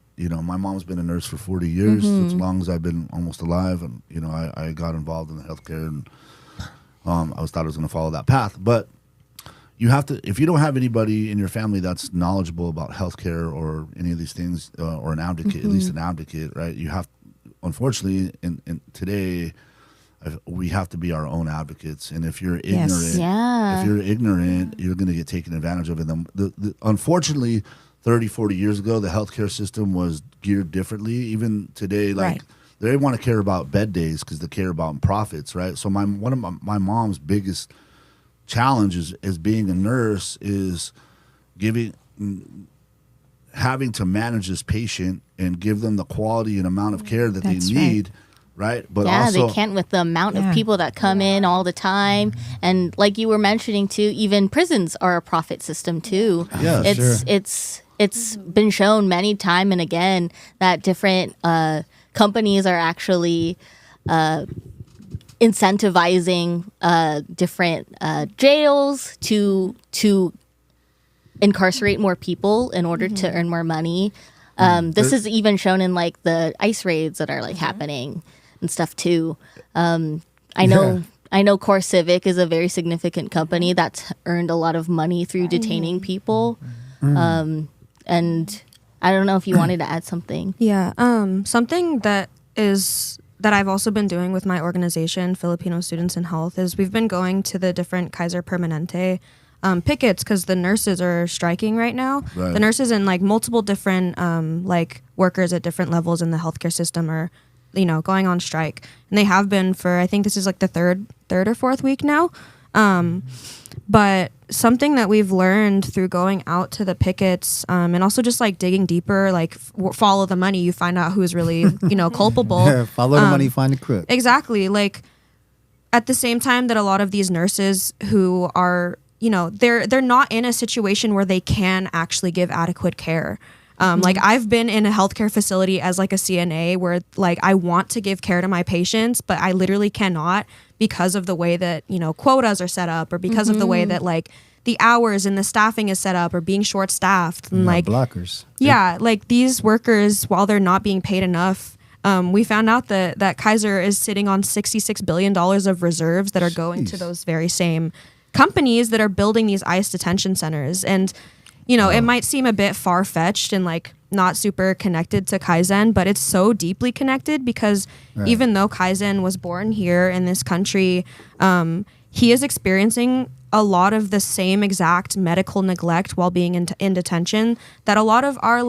my mom's been a nurse for 40 years as long as I've been almost alive, and I got involved in the healthcare, and I thought I was going to follow that path, but you have to, if you don't have anybody in your family that's knowledgeable about healthcare or any of these things, or an advocate, at least an advocate, right? You have, unfortunately, in today, we have to be our own advocates. And if you're ignorant, Yes. Yeah. if you're ignorant, you're going to get taken advantage of. And unfortunately, 30, 40 years ago, the healthcare system was geared differently. Even today, like Right. they want to care about bed days because they care about profits, right? So one of my mom's biggest challenges as being a nurse is having to manage this patient and give them the quality and amount of care that That's they need, right? But Yeah, also they can't with the amount Yeah. of people that come in all the time. And like you were mentioning too, even prisons are a profit system too. Yeah, It's been shown many time and again that different companies are actually incentivizing different jails to incarcerate more people in order to earn more money. This is even shown in like the ICE raids that are like happening. and stuff too. I know Core Civic is a very significant company that's earned a lot of money through detaining people. And I don't know if you wanted to add something. Yeah. Something that I've also been doing with my organization, Filipino Students in Health, is we've been going to the different Kaiser Permanente pickets because the nurses are striking right now. Right. The nurses and like multiple different like workers at different levels in the healthcare system are, going on strike, and they have been for, I think this is like the third or fourth week now. But something that we've learned through going out to the pickets, and also just like digging deeper, like follow the money, you find out who's really, culpable. Yeah, follow the money, find the crook. Exactly. Like at the same time that a lot of these nurses who are, they're not in a situation where they can actually give adequate care. Like I've been in a healthcare facility as like a CNA where like I want to give care to my patients, but I literally cannot because of the way that, quotas are set up, or because of the way that like the hours and the staffing is set up, or being short staffed, and like blockers. Yeah, like these workers, while they're not being paid enough, we found out that Kaiser is sitting on $66 billion of reserves that are going to those very same companies that are building these ICE detention centers. And it might seem a bit far-fetched and like not super connected to Kaizen, but it's so deeply connected because even though Kaizen was born here in this country, he is experiencing a lot of the same exact medical neglect while being in detention that a lot of our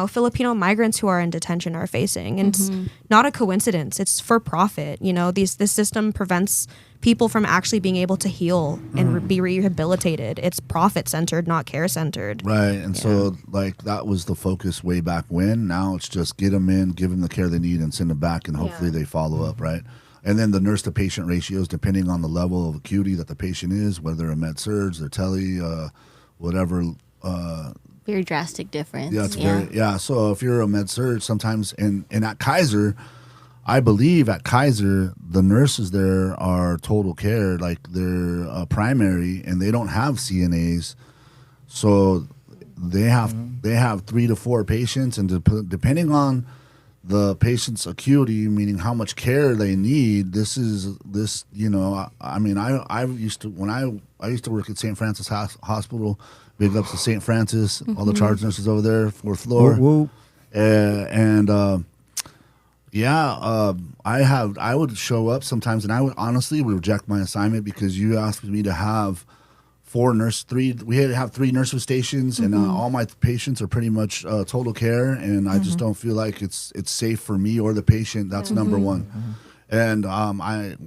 Filipino migrants who are in detention are facing. And it's not a coincidence. It's for profit. This system prevents people from actually being able to heal and be rehabilitated. It's profit centered, not care centered. Right. And so like that was the focus way back when. Now it's just get them in, give them the care they need, and send them back, and hopefully they follow up. Right. And then the nurse to patient ratios, depending on the level of acuity that the patient is, whether a med surg, they're tele, whatever. Very drastic difference. Yeah, it's very, So if you're a med surg, sometimes, and at Kaiser, I believe at Kaiser, the nurses there are total care, like they're primary, and they don't have CNAs. So they have 3 to 4 patients, and depending on the patient's acuity, meaning how much care they need, I used to work at St. Francis Hospital, big ups to St. Francis, all the charge nurses over there, 4th floor. Whoop, whoop. I would show up sometimes, and I would honestly reject my assignment because you asked me to have 3 nurse stations, and all my patients are pretty much total care, and I just don't feel like it's safe for me or the patient. That's number one. And I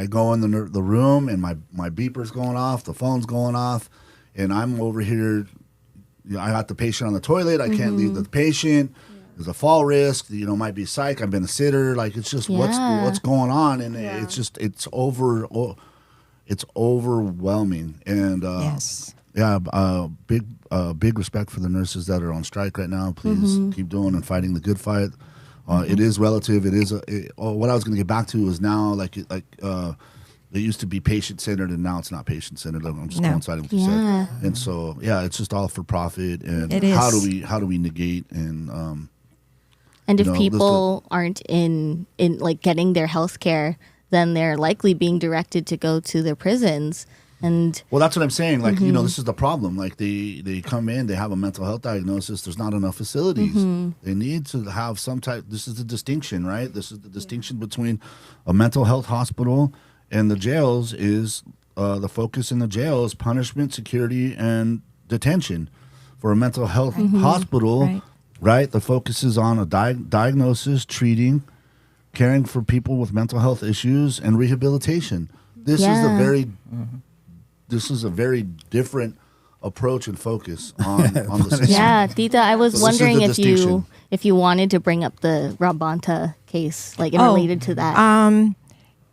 go in the room, and my beeper's going off, the phone's going off, and I'm over here. I got the patient on the toilet. I can't leave the patient. There's a fall risk. Might be psych. I've been a sitter. Like it's just what's going on, and it's overwhelming. And big respect for the nurses that are on strike right now. Please keep doing and fighting the good fight. It is relative. It is what I was going to get back to is now it used to be patient centered, and now it's not patient centered. I'm just coinciding with what you said. And so it's just all for profit. And It is. How do we negate and if people aren't in like getting their health care, then they're likely being directed to go to their prisons. And well, that's what I'm saying. Like, this is the problem. Like they come in, they have a mental health diagnosis. There's not enough facilities. They need to have some type. This is the distinction, right? This is the distinction between a mental health hospital and the jails is the focus in the jail is punishment, security, and detention. For a mental health hospital, right? The focus is on a diagnosis, treating, caring for people with mental health issues, and rehabilitation. This is a very different approach and focus on the system. yeah, Tita, I was So this is wondering the distinction. if you wanted to bring up the Rabanta case, like related to that.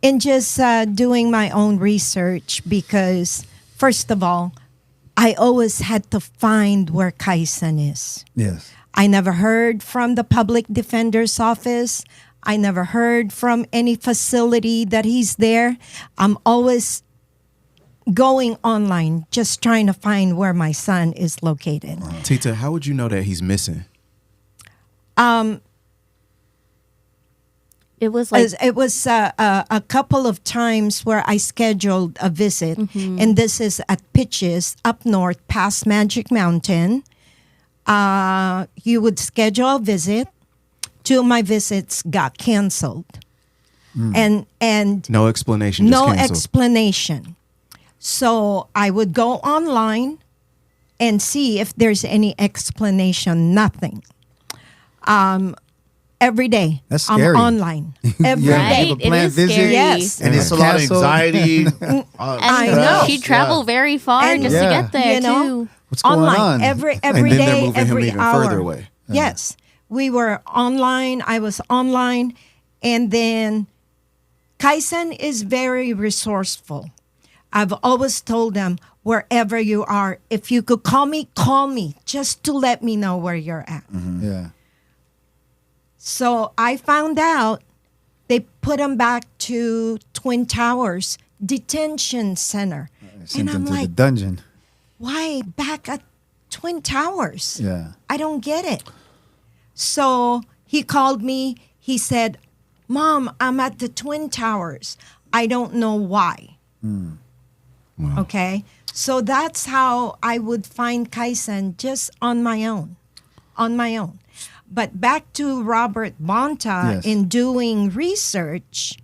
In just doing my own research, because first of all, I always had to find where Kaizen is. Yes. I never heard from the public defender's office. I never heard from any facility that he's there. I'm always going online, just trying to find where my son is located. Tita, how would you know that he's missing? It was like It was a couple of times where I scheduled a visit, and this is at Pitches up north past Magic Mountain. You would schedule a visit. 2 of my visits got canceled, and No explanation. Just no canceled. explanation. So I would go online and see if there's any explanation. Nothing. Every day. That's scary. I'm online. Every Yeah. day. Have a right. It planned is visit. scary. Yes. And it's a lot of Canceled. anxiety. I And know. she'd travel very far And- just Yeah. to get there You know? too. What's going Online on? every And then they're day, moving him every even hour. further away. Yes, we were online. I was online, and then Kaisen is very resourceful. I've always told them, wherever you are, if you could call me, just to let me know where you're at. Yeah. So I found out they put him back to Twin Towers Detention Center, Sent and them I'm to the like, dungeon. why back at Twin Towers? Yeah. I don't get it. So he called me. He said, Mom, I'm at the Twin Towers. I don't know why. Wow. Okay. So that's how I would find Kaisen, just on my own. But back to Robert Bonta Yes. in doing research.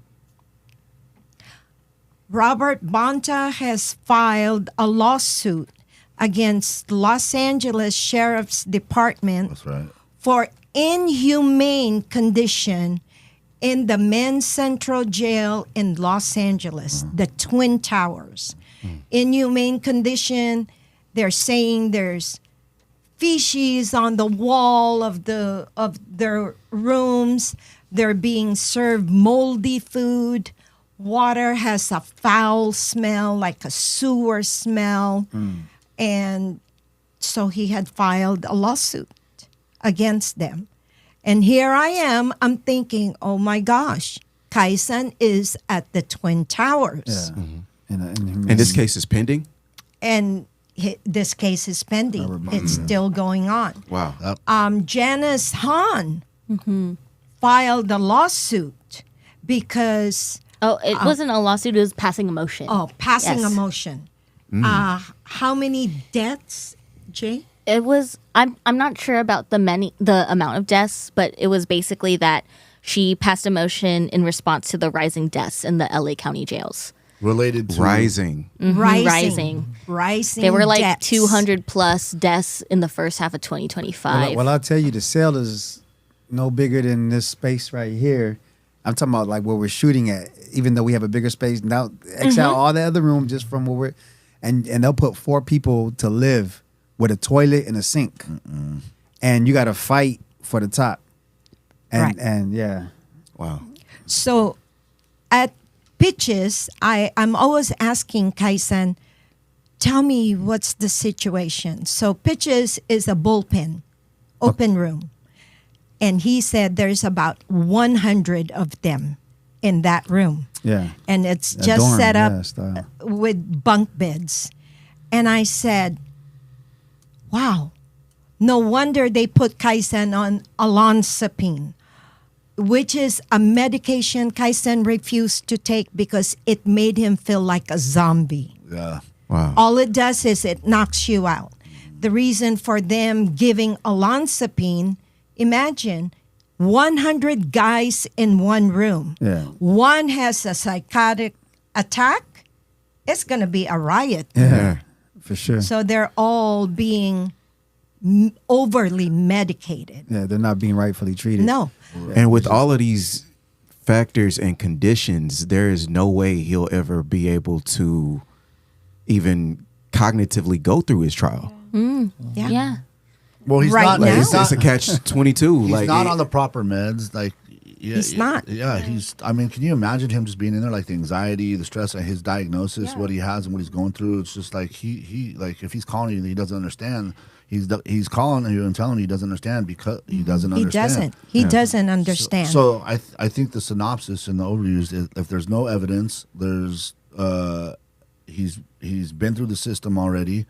Robert Bonta has filed a lawsuit against Los Angeles Sheriff's Department That's right. for inhumane condition in the men's central jail in Los Angeles, the Twin Towers. Inhumane condition, they're saying there's feces on the wall of their rooms. They're being served moldy food. Water has a foul smell, like a sewer smell. And so he had filed a lawsuit against them. And here I am, I'm thinking, oh my gosh, Kaisen is at the Twin Towers. Yeah. And this case is pending? And this case is pending. It's still going on. Wow. Janice Hahn filed a lawsuit because Oh, it wasn't a lawsuit. It was passing a motion. passing Yes. a motion. How many deaths, Jay? It was. I'm not sure about the amount of deaths, but it was basically that she passed a motion in response to the rising deaths in the LA County jails. Related to Rising. Rising. There were like deaths. 200 plus deaths in the first half of 2025. Well, I'll tell you, the cell is no bigger than this space right here. I'm talking about like where we're shooting at, even though we have a bigger space. Now, X out all the other rooms just from where we're, and they'll put 4 people to live with a toilet and a sink. And you got to fight for the top. And, Right. and yeah. Wow. So at pitches, I'm always asking Kaisen, tell me what's the situation. So pitches is a bullpen, open room. And he said there's about 100 of them in that room. Yeah. And it's A just dorm, set up yeah, style. with bunk beds. And I said, wow, no wonder they put Kaisen on olanzapine, which is a medication Kaisen refused to take because it made him feel like a zombie. yeah. Wow. All it does is it knocks you out. The reason for them giving olanzapine, imagine 100 guys in one room. Yeah. One has a psychotic attack, it's going to be a riot. Yeah. For sure. So they're all being overly medicated. Yeah, they're not being rightfully treated. No. And with all of these factors and conditions, there is no way he'll ever be able to even cognitively go through his trial. Yeah. yeah. Well, he's Right not. now? Like, He's it's a not. catch-22. He's Like not it- on the proper meds. Like He's not. Yeah, he's. I mean, can you imagine him just being in there, like the anxiety, the stress, and his diagnosis, what he has and what he's going through? It's just like he like if he's calling you, and he doesn't understand. He's calling you and telling you he doesn't understand because he doesn't He understand. doesn't. He doesn't understand. So I think the synopsis and the overview is if there's no evidence, there's he's been through the system already.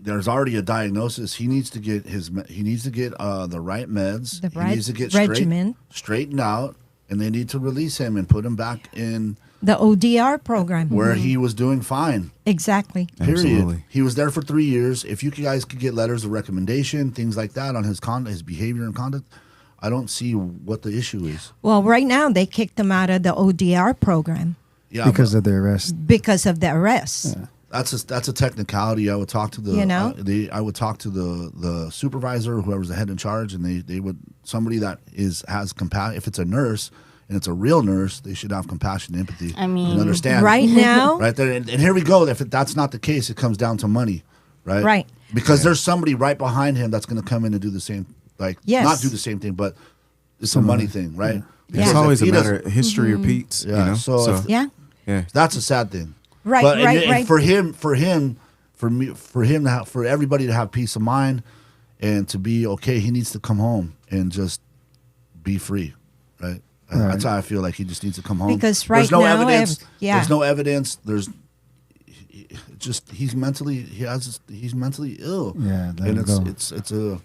there's already a diagnosis. He needs to get the right meds. The He right needs to get regimen. straightened out, and they need to release him and put him back in The ODR program. where he was doing fine. Exactly. Period. Absolutely. He was there for 3 years. If you guys could get letters of recommendation, things like that on his his behavior and conduct, I don't see what the issue is. Well, right now they kicked him out of the ODR program Yeah, because but of the arrest. because of the arrest. that's a technicality. I would talk to the You know? I would talk to the supervisor, whoever's the head in charge, and they would somebody that has compassion. If it's a nurse and it's a real nurse, they should have compassion and empathy. I mean, and understand Right now, right there. And here we go. If that's not the case, it comes down to money, right? Right. Because there's somebody right behind him that's going to come in and do the same, Yes. not do the same thing, but it's a money thing, right? Because It's if always a he matter. doesn't- History repeats. Yeah, You know? so if- yeah, yeah. That's a sad thing. Right, But, right, and right. For him, for everybody to have peace of mind and to be okay, he needs to come home and just be free, right? That's how I feel like he just needs to come home. Because there's right no now, evidence. yeah. There's no evidence. He's mentally ill. Yeah, let and him go. it's a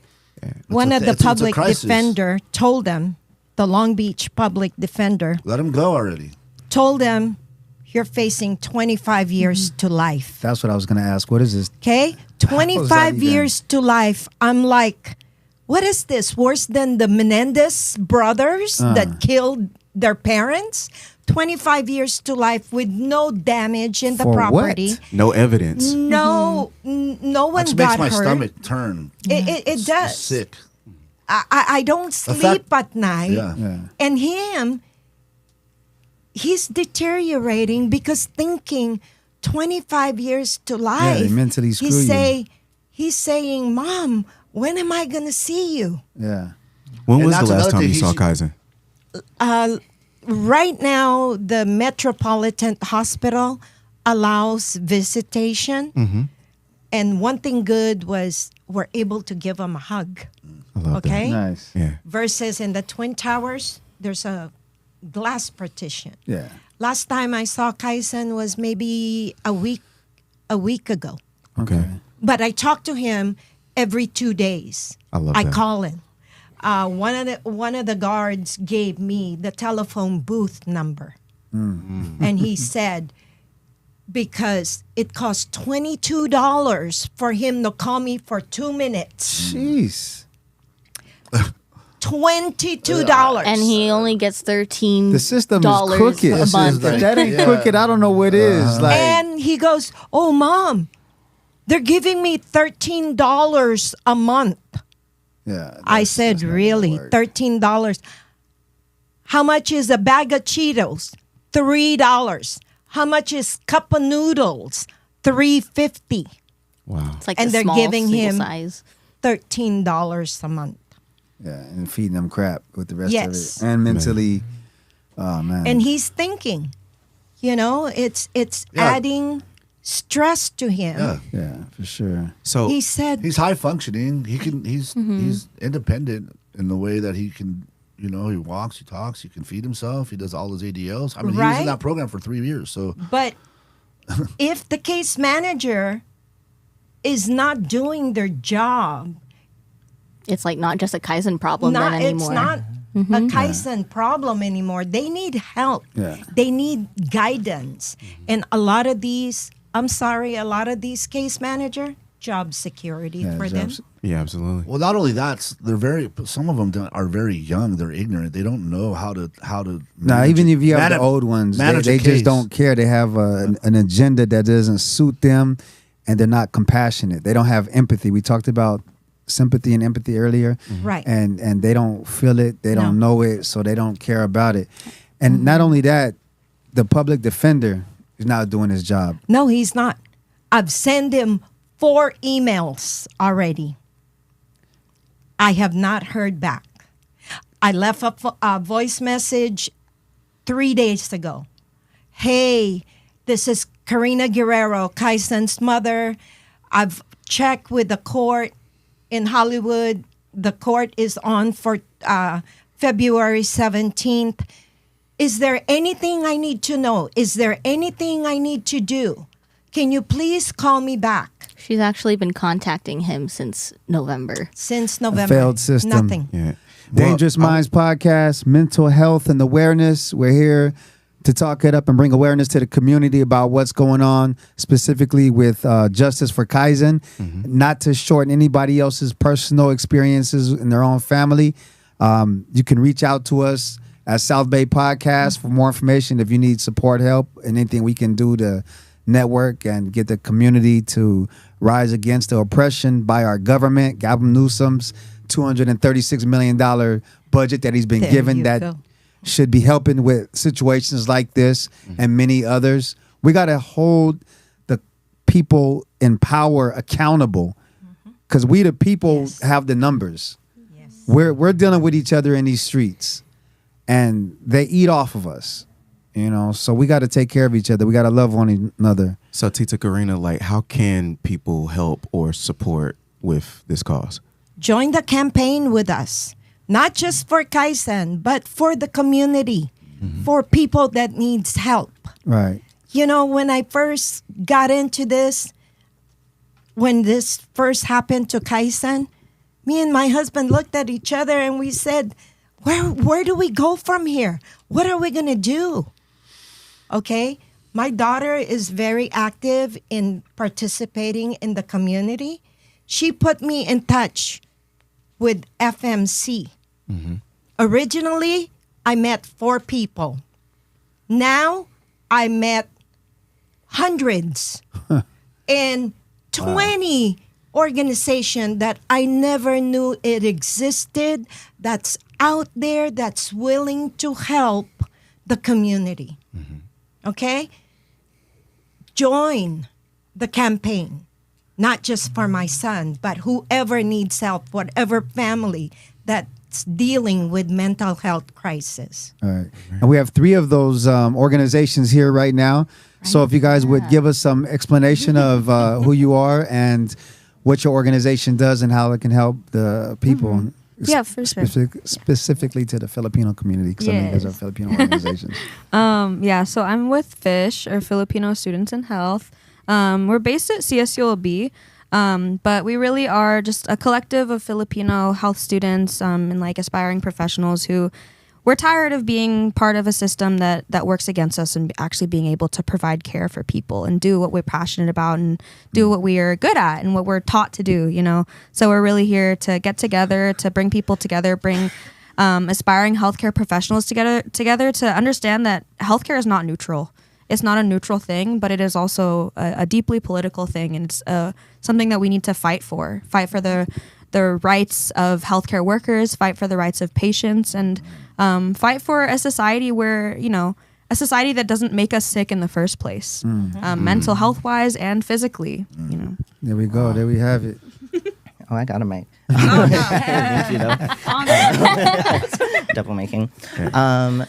one of the it's a public crisis. defender told them, the Long Beach public defender Let him go already. told them, you're facing 25 years to life. That's what I was going to ask. What is this? Okay? 25 even? years to life. I'm like, what is this? Worse than the Menendez brothers that killed their parents? 25 years to life with no damage in the For what? property. No evidence. No, no one That got makes my hurt. stomach turn. It does. Sick. I don't sleep at night. Yeah. Yeah. And he's deteriorating because thinking 25 years to life. they mentally screw you. He's saying, Mom, when am I going to see you? Yeah. When And was the that's last another time thing you he saw should- Kaizen? Right now, the Metropolitan Hospital allows visitation. Mm-hmm. And one thing good was we're able to give him a hug. I love Okay? Nice. that. Yeah. Versus in the Twin Towers, there's a glass partition. Yeah. Last time I saw Kaizen was maybe a week ago. Okay. But I talk to him every 2 days. I love I that. call him. One of the guards gave me the telephone booth number, and he said because it cost $22 for him to call me for 2 minutes. Jeez. $22, and he only gets $13. The system is crooked. a If month. that ain't Yeah. crooked, I don't know what is. Like, And he goes, "Oh, Mom, they're giving me $13 a month." yeah. I said, that's not gonna really? work. $13. How much is a bag of Cheetos? $3. How much is cup of noodles? $3.50. Wow. It's like And the they're small giving single him- size. $13 a month. Yeah, and feeding them crap with the rest Yes. of it. And mentally, oh, man. And he's thinking, it's Yeah. adding stress to him. Yeah. yeah, for sure. So He said, He's high functioning. He's independent in the way that he can, he walks, he talks, he can feed himself, he does all his ADLs. I mean, he was Right. in that program for 3 years. So but if the case manager is not doing their job, It's like not just a Kaizen problem then anymore. it's not a Kaizen problem anymore. They need help. Yeah. They need guidance. And a lot of these case manager, job security Yeah, for them. yeah, absolutely. well, not only that, some of them are very young. They're ignorant. They don't know how to. Nah, manage even it. if you have Manage- the old ones, they manage a just case. don't care. They have an agenda that doesn't suit them, and they're not compassionate. They don't have empathy. We talked about sympathy and empathy earlier, Right. and they don't feel it. They don't No. know it, so they don't care about it. And not only that, the public defender is not doing his job. No, he's not. I've sent him 4 emails already. I have not heard back. I left a voice message 3 days ago. Hey, this is Karina Guerrero, Kaizen's mother. I've checked with the court in Hollywood. The court is on for February 17th. Is there anything I need to know? Is there anything I need to do? Can you please call me back? She's actually been contacting him since November. Since A November. failed system. Nothing. Yeah. Dangerous Minds podcast, mental health and awareness. We're here to talk it up and bring awareness to the community about what's going on, specifically with Justice for Kaizen, not to shorten anybody else's personal experiences in their own family. You can reach out to us at South Bay Podcast for more information if you need support, help, and anything we can do to network and get the community to rise against the oppression by our government. Gavin Newsom's $236 million budget that he's been There given you that go. should be helping with situations like this and many others. We got to hold the people in power accountable because we the people Yes. have the numbers. Yes. We're dealing with each other in these streets and they eat off of us, you know, so we got to take care of each other. We got to love one another. So Tita Karina, like, how can people help or support with this cause? Join the campaign with us, not just for Kaizen, but for the community, for people that needs help. Right. You know, when I first got into this, when this first happened to Kaizen, me and my husband looked at each other and we said, where do we go from here? What are we going to do? Okay. My daughter is very active in participating in the community. She put me in touch with FMC. Originally, I met 4 people. Now, I met hundreds and 20 organizations that I never knew it existed, that's out there, that's willing to help the community. Okay? Join the campaign, not just for my son, but whoever needs help, whatever family that's dealing with mental health crisis. All right. And we have 3 of those organizations here right now. So if you guys would give us some explanation of who you are and what your organization does and how it can help the people. Yeah, for sure. Specifically to the Filipino community, because I mean, those are Yes. Filipino organizations. Yeah, so I'm with FISH, or Filipino Students in Health. We're based at CSULB, but we really are just a collective of Filipino health students and like aspiring professionals who we're tired of being part of a system that works against us and actually being able to provide care for people and do what we're passionate about and do what we are good at and what we're taught to do, you know. So we're really here to get together, to bring people together, bring aspiring healthcare professionals together to understand that healthcare is not neutral. It's not a neutral thing, but it is also a deeply political thing, and it's something that we need to fight for the rights of healthcare workers, fight for the rights of patients, and fight for a society where, you know, a society that doesn't make us sick in the first place, mental health wise and physically, you know. There we go. There we have it. Oh, I got a mic. Thank you, though. Double making. I'm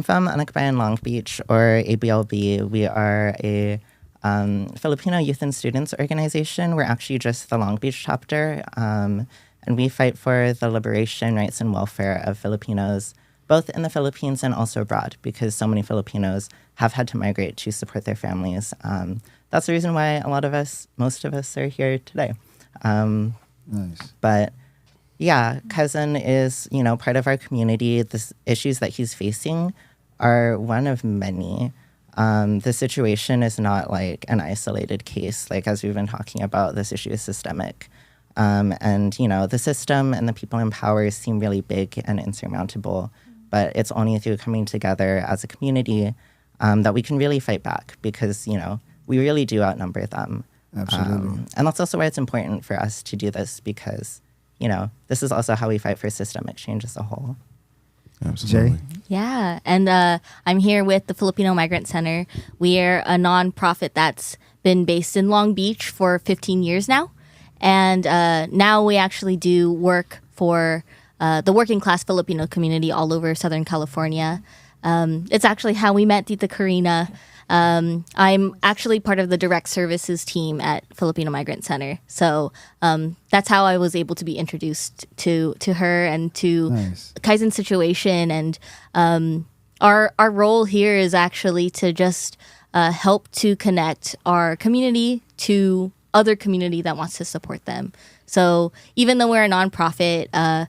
from Anakbayan Long Beach, or ABLB. We are a Filipino youth and students organization. We're actually just the Long Beach chapter, and we fight for the liberation, rights, and welfare of Filipinos, both in the Philippines and also abroad, because so many Filipinos have had to migrate to support their families. That's the reason why most of us are here today. Nice. But yeah, Cousin is, you know, part of our community. The issues that he's facing are one of many. The situation is not like an isolated case. Like, as we've been talking about, this issue is systemic. And, you know, the system and the people in power seem really big and insurmountable. But it's only through coming together as a community that we can really fight back, because, you know, we really do outnumber them. Absolutely. And that's also why it's important for us to do this, because, you know, this is also how we fight for systemic change as a whole. Absolutely. Jay? Yeah, and I'm here with the Filipino Migrant Center. We are a nonprofit that's been based in Long Beach for 15 years now. And now we actually do work for the working class Filipino community all over Southern California. It's actually how we met Tita Karina. I'm actually part of the direct services team at Filipino Migrant Center. So that's how I was able to be introduced to her and to Nice. Kaizen's situation. And our role here is actually to just help to connect our community to other community that wants to support them. So even though we're a nonprofit,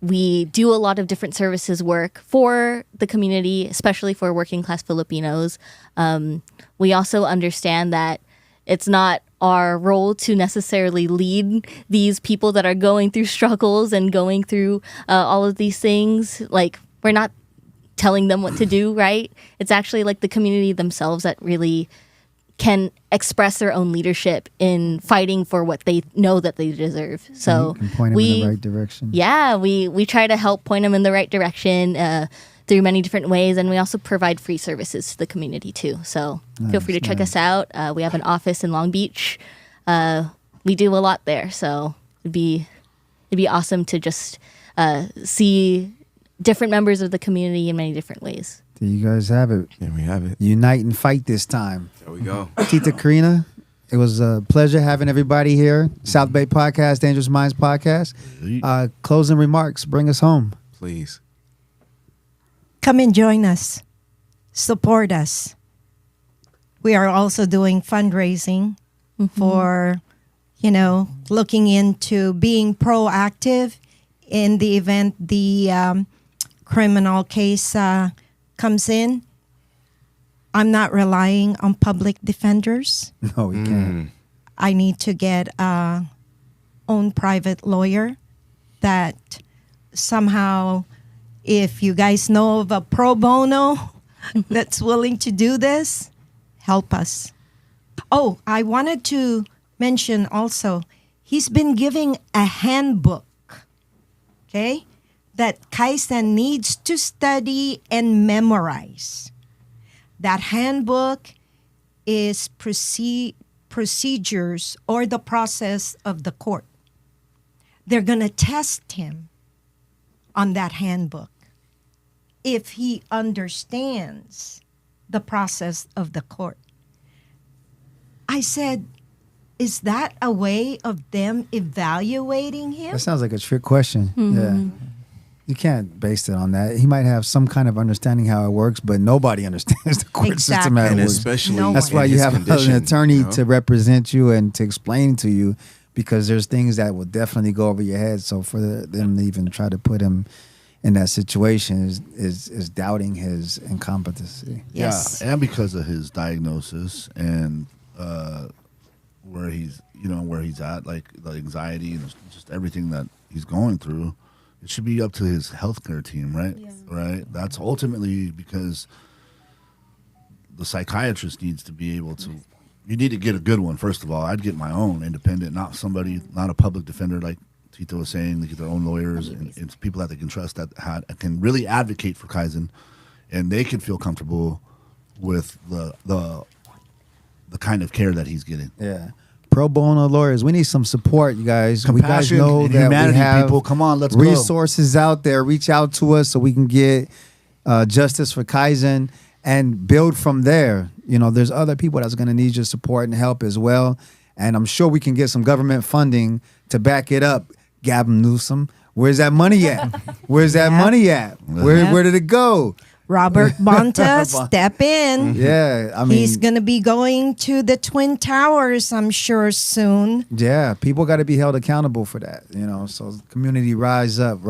we do a lot of different services work for the community, especially for working class Filipinos. We also understand that it's not our role to necessarily lead these people that are going through struggles and going through all of these things. Like, we're not telling them what to do, right? It's actually like the community themselves that really can express their own leadership in fighting for what they know that they deserve. So You can point them in the right direction. yeah, we try to help point them in the right direction through many different ways, and we also provide free services to the community too. So feel free to check us out. We have an office in Long Beach. We do a lot there, so it'd be awesome to just see different members of the community in many different ways. There you guys have it. There we have it. Unite and fight this time. There we go. Tita Karina, it was a pleasure having everybody here. South Bay Podcast, Dangerous Minds Podcast. Closing remarks. Bring us home. Please. Come and join us. Support us. We are also doing fundraising for, looking into being proactive in the event the criminal case comes in. I'm not relying on public defenders. No, we can't. I need to get own private lawyer that somehow, if you guys know of a pro bono that's willing to do this, help us. Oh, I wanted to mention also, he's been giving a handbook, okay, that Kaizen needs to study and memorize. That handbook is procedures or the process of the court. They're going to test him on that handbook if he understands the process of the court. I said, is that a way of them evaluating him? That sounds like a trick question. Yeah. You can't base it on that. He might have some kind of understanding how it works, but nobody understands the court system. Exactly. How it And works. especially No That's one. why in you his have condition, an attorney you know? to represent you and to explain to you, because there's things that will definitely go over your head. So for them to even try to put him in that situation is doubting his incompetency. Yes. Yeah, and because of his diagnosis and where he's at, like the anxiety and just everything that he's going through, it should be up to his healthcare team, right? Yeah. Right. That's ultimately because the psychiatrist needs to be able to. You need to get a good one, first of all. I'd get my own independent, not a public defender like Tito was saying. They get their own lawyers and it's people that they can trust that can really advocate for Kaizen, and they can feel comfortable with the kind of care that he's getting. Yeah. Pro bono lawyers. We need some support, you guys. Compassion we guys know and that humanity, we have people. Come on, let's go. resources out there. Reach out to us so we can get justice for Kaizen and build from there. There's other people that's going to need your support and help as well. And I'm sure we can get some government funding to back it up. Gavin Newsom, where's that money at? Where's that money at? Where did it go? Robert Bonta, step in. Yeah, I mean, He's going to be going to the Twin Towers, I'm sure, soon. yeah, people got to be held accountable for that. So community rise up.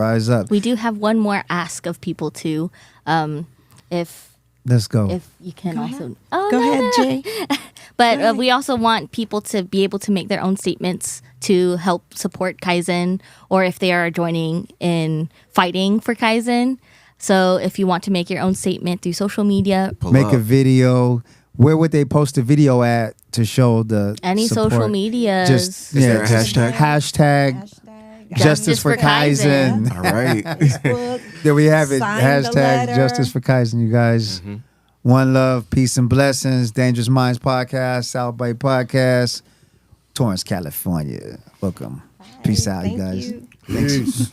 We do have one more ask of people too. Let's go. If you can also Go ahead, Jay. But we also want people to be able to make their own statements to help support Kaizen, or if they are joining in fighting for Kaizen. So if you want to make your own statement through social media, Make a video. Where would they post a video at to show the any support? social media, Just Is there a just hashtag? Justice for Kaizen. All right. Facebook. There we have it. Sign the Hashtag letter. Justice for Kaizen, you guys. One love, peace and blessings. Dangerous Minds Podcast, South Bay Podcast, Torrance, California. Welcome. Peace out, you Thank guys. you. Peace.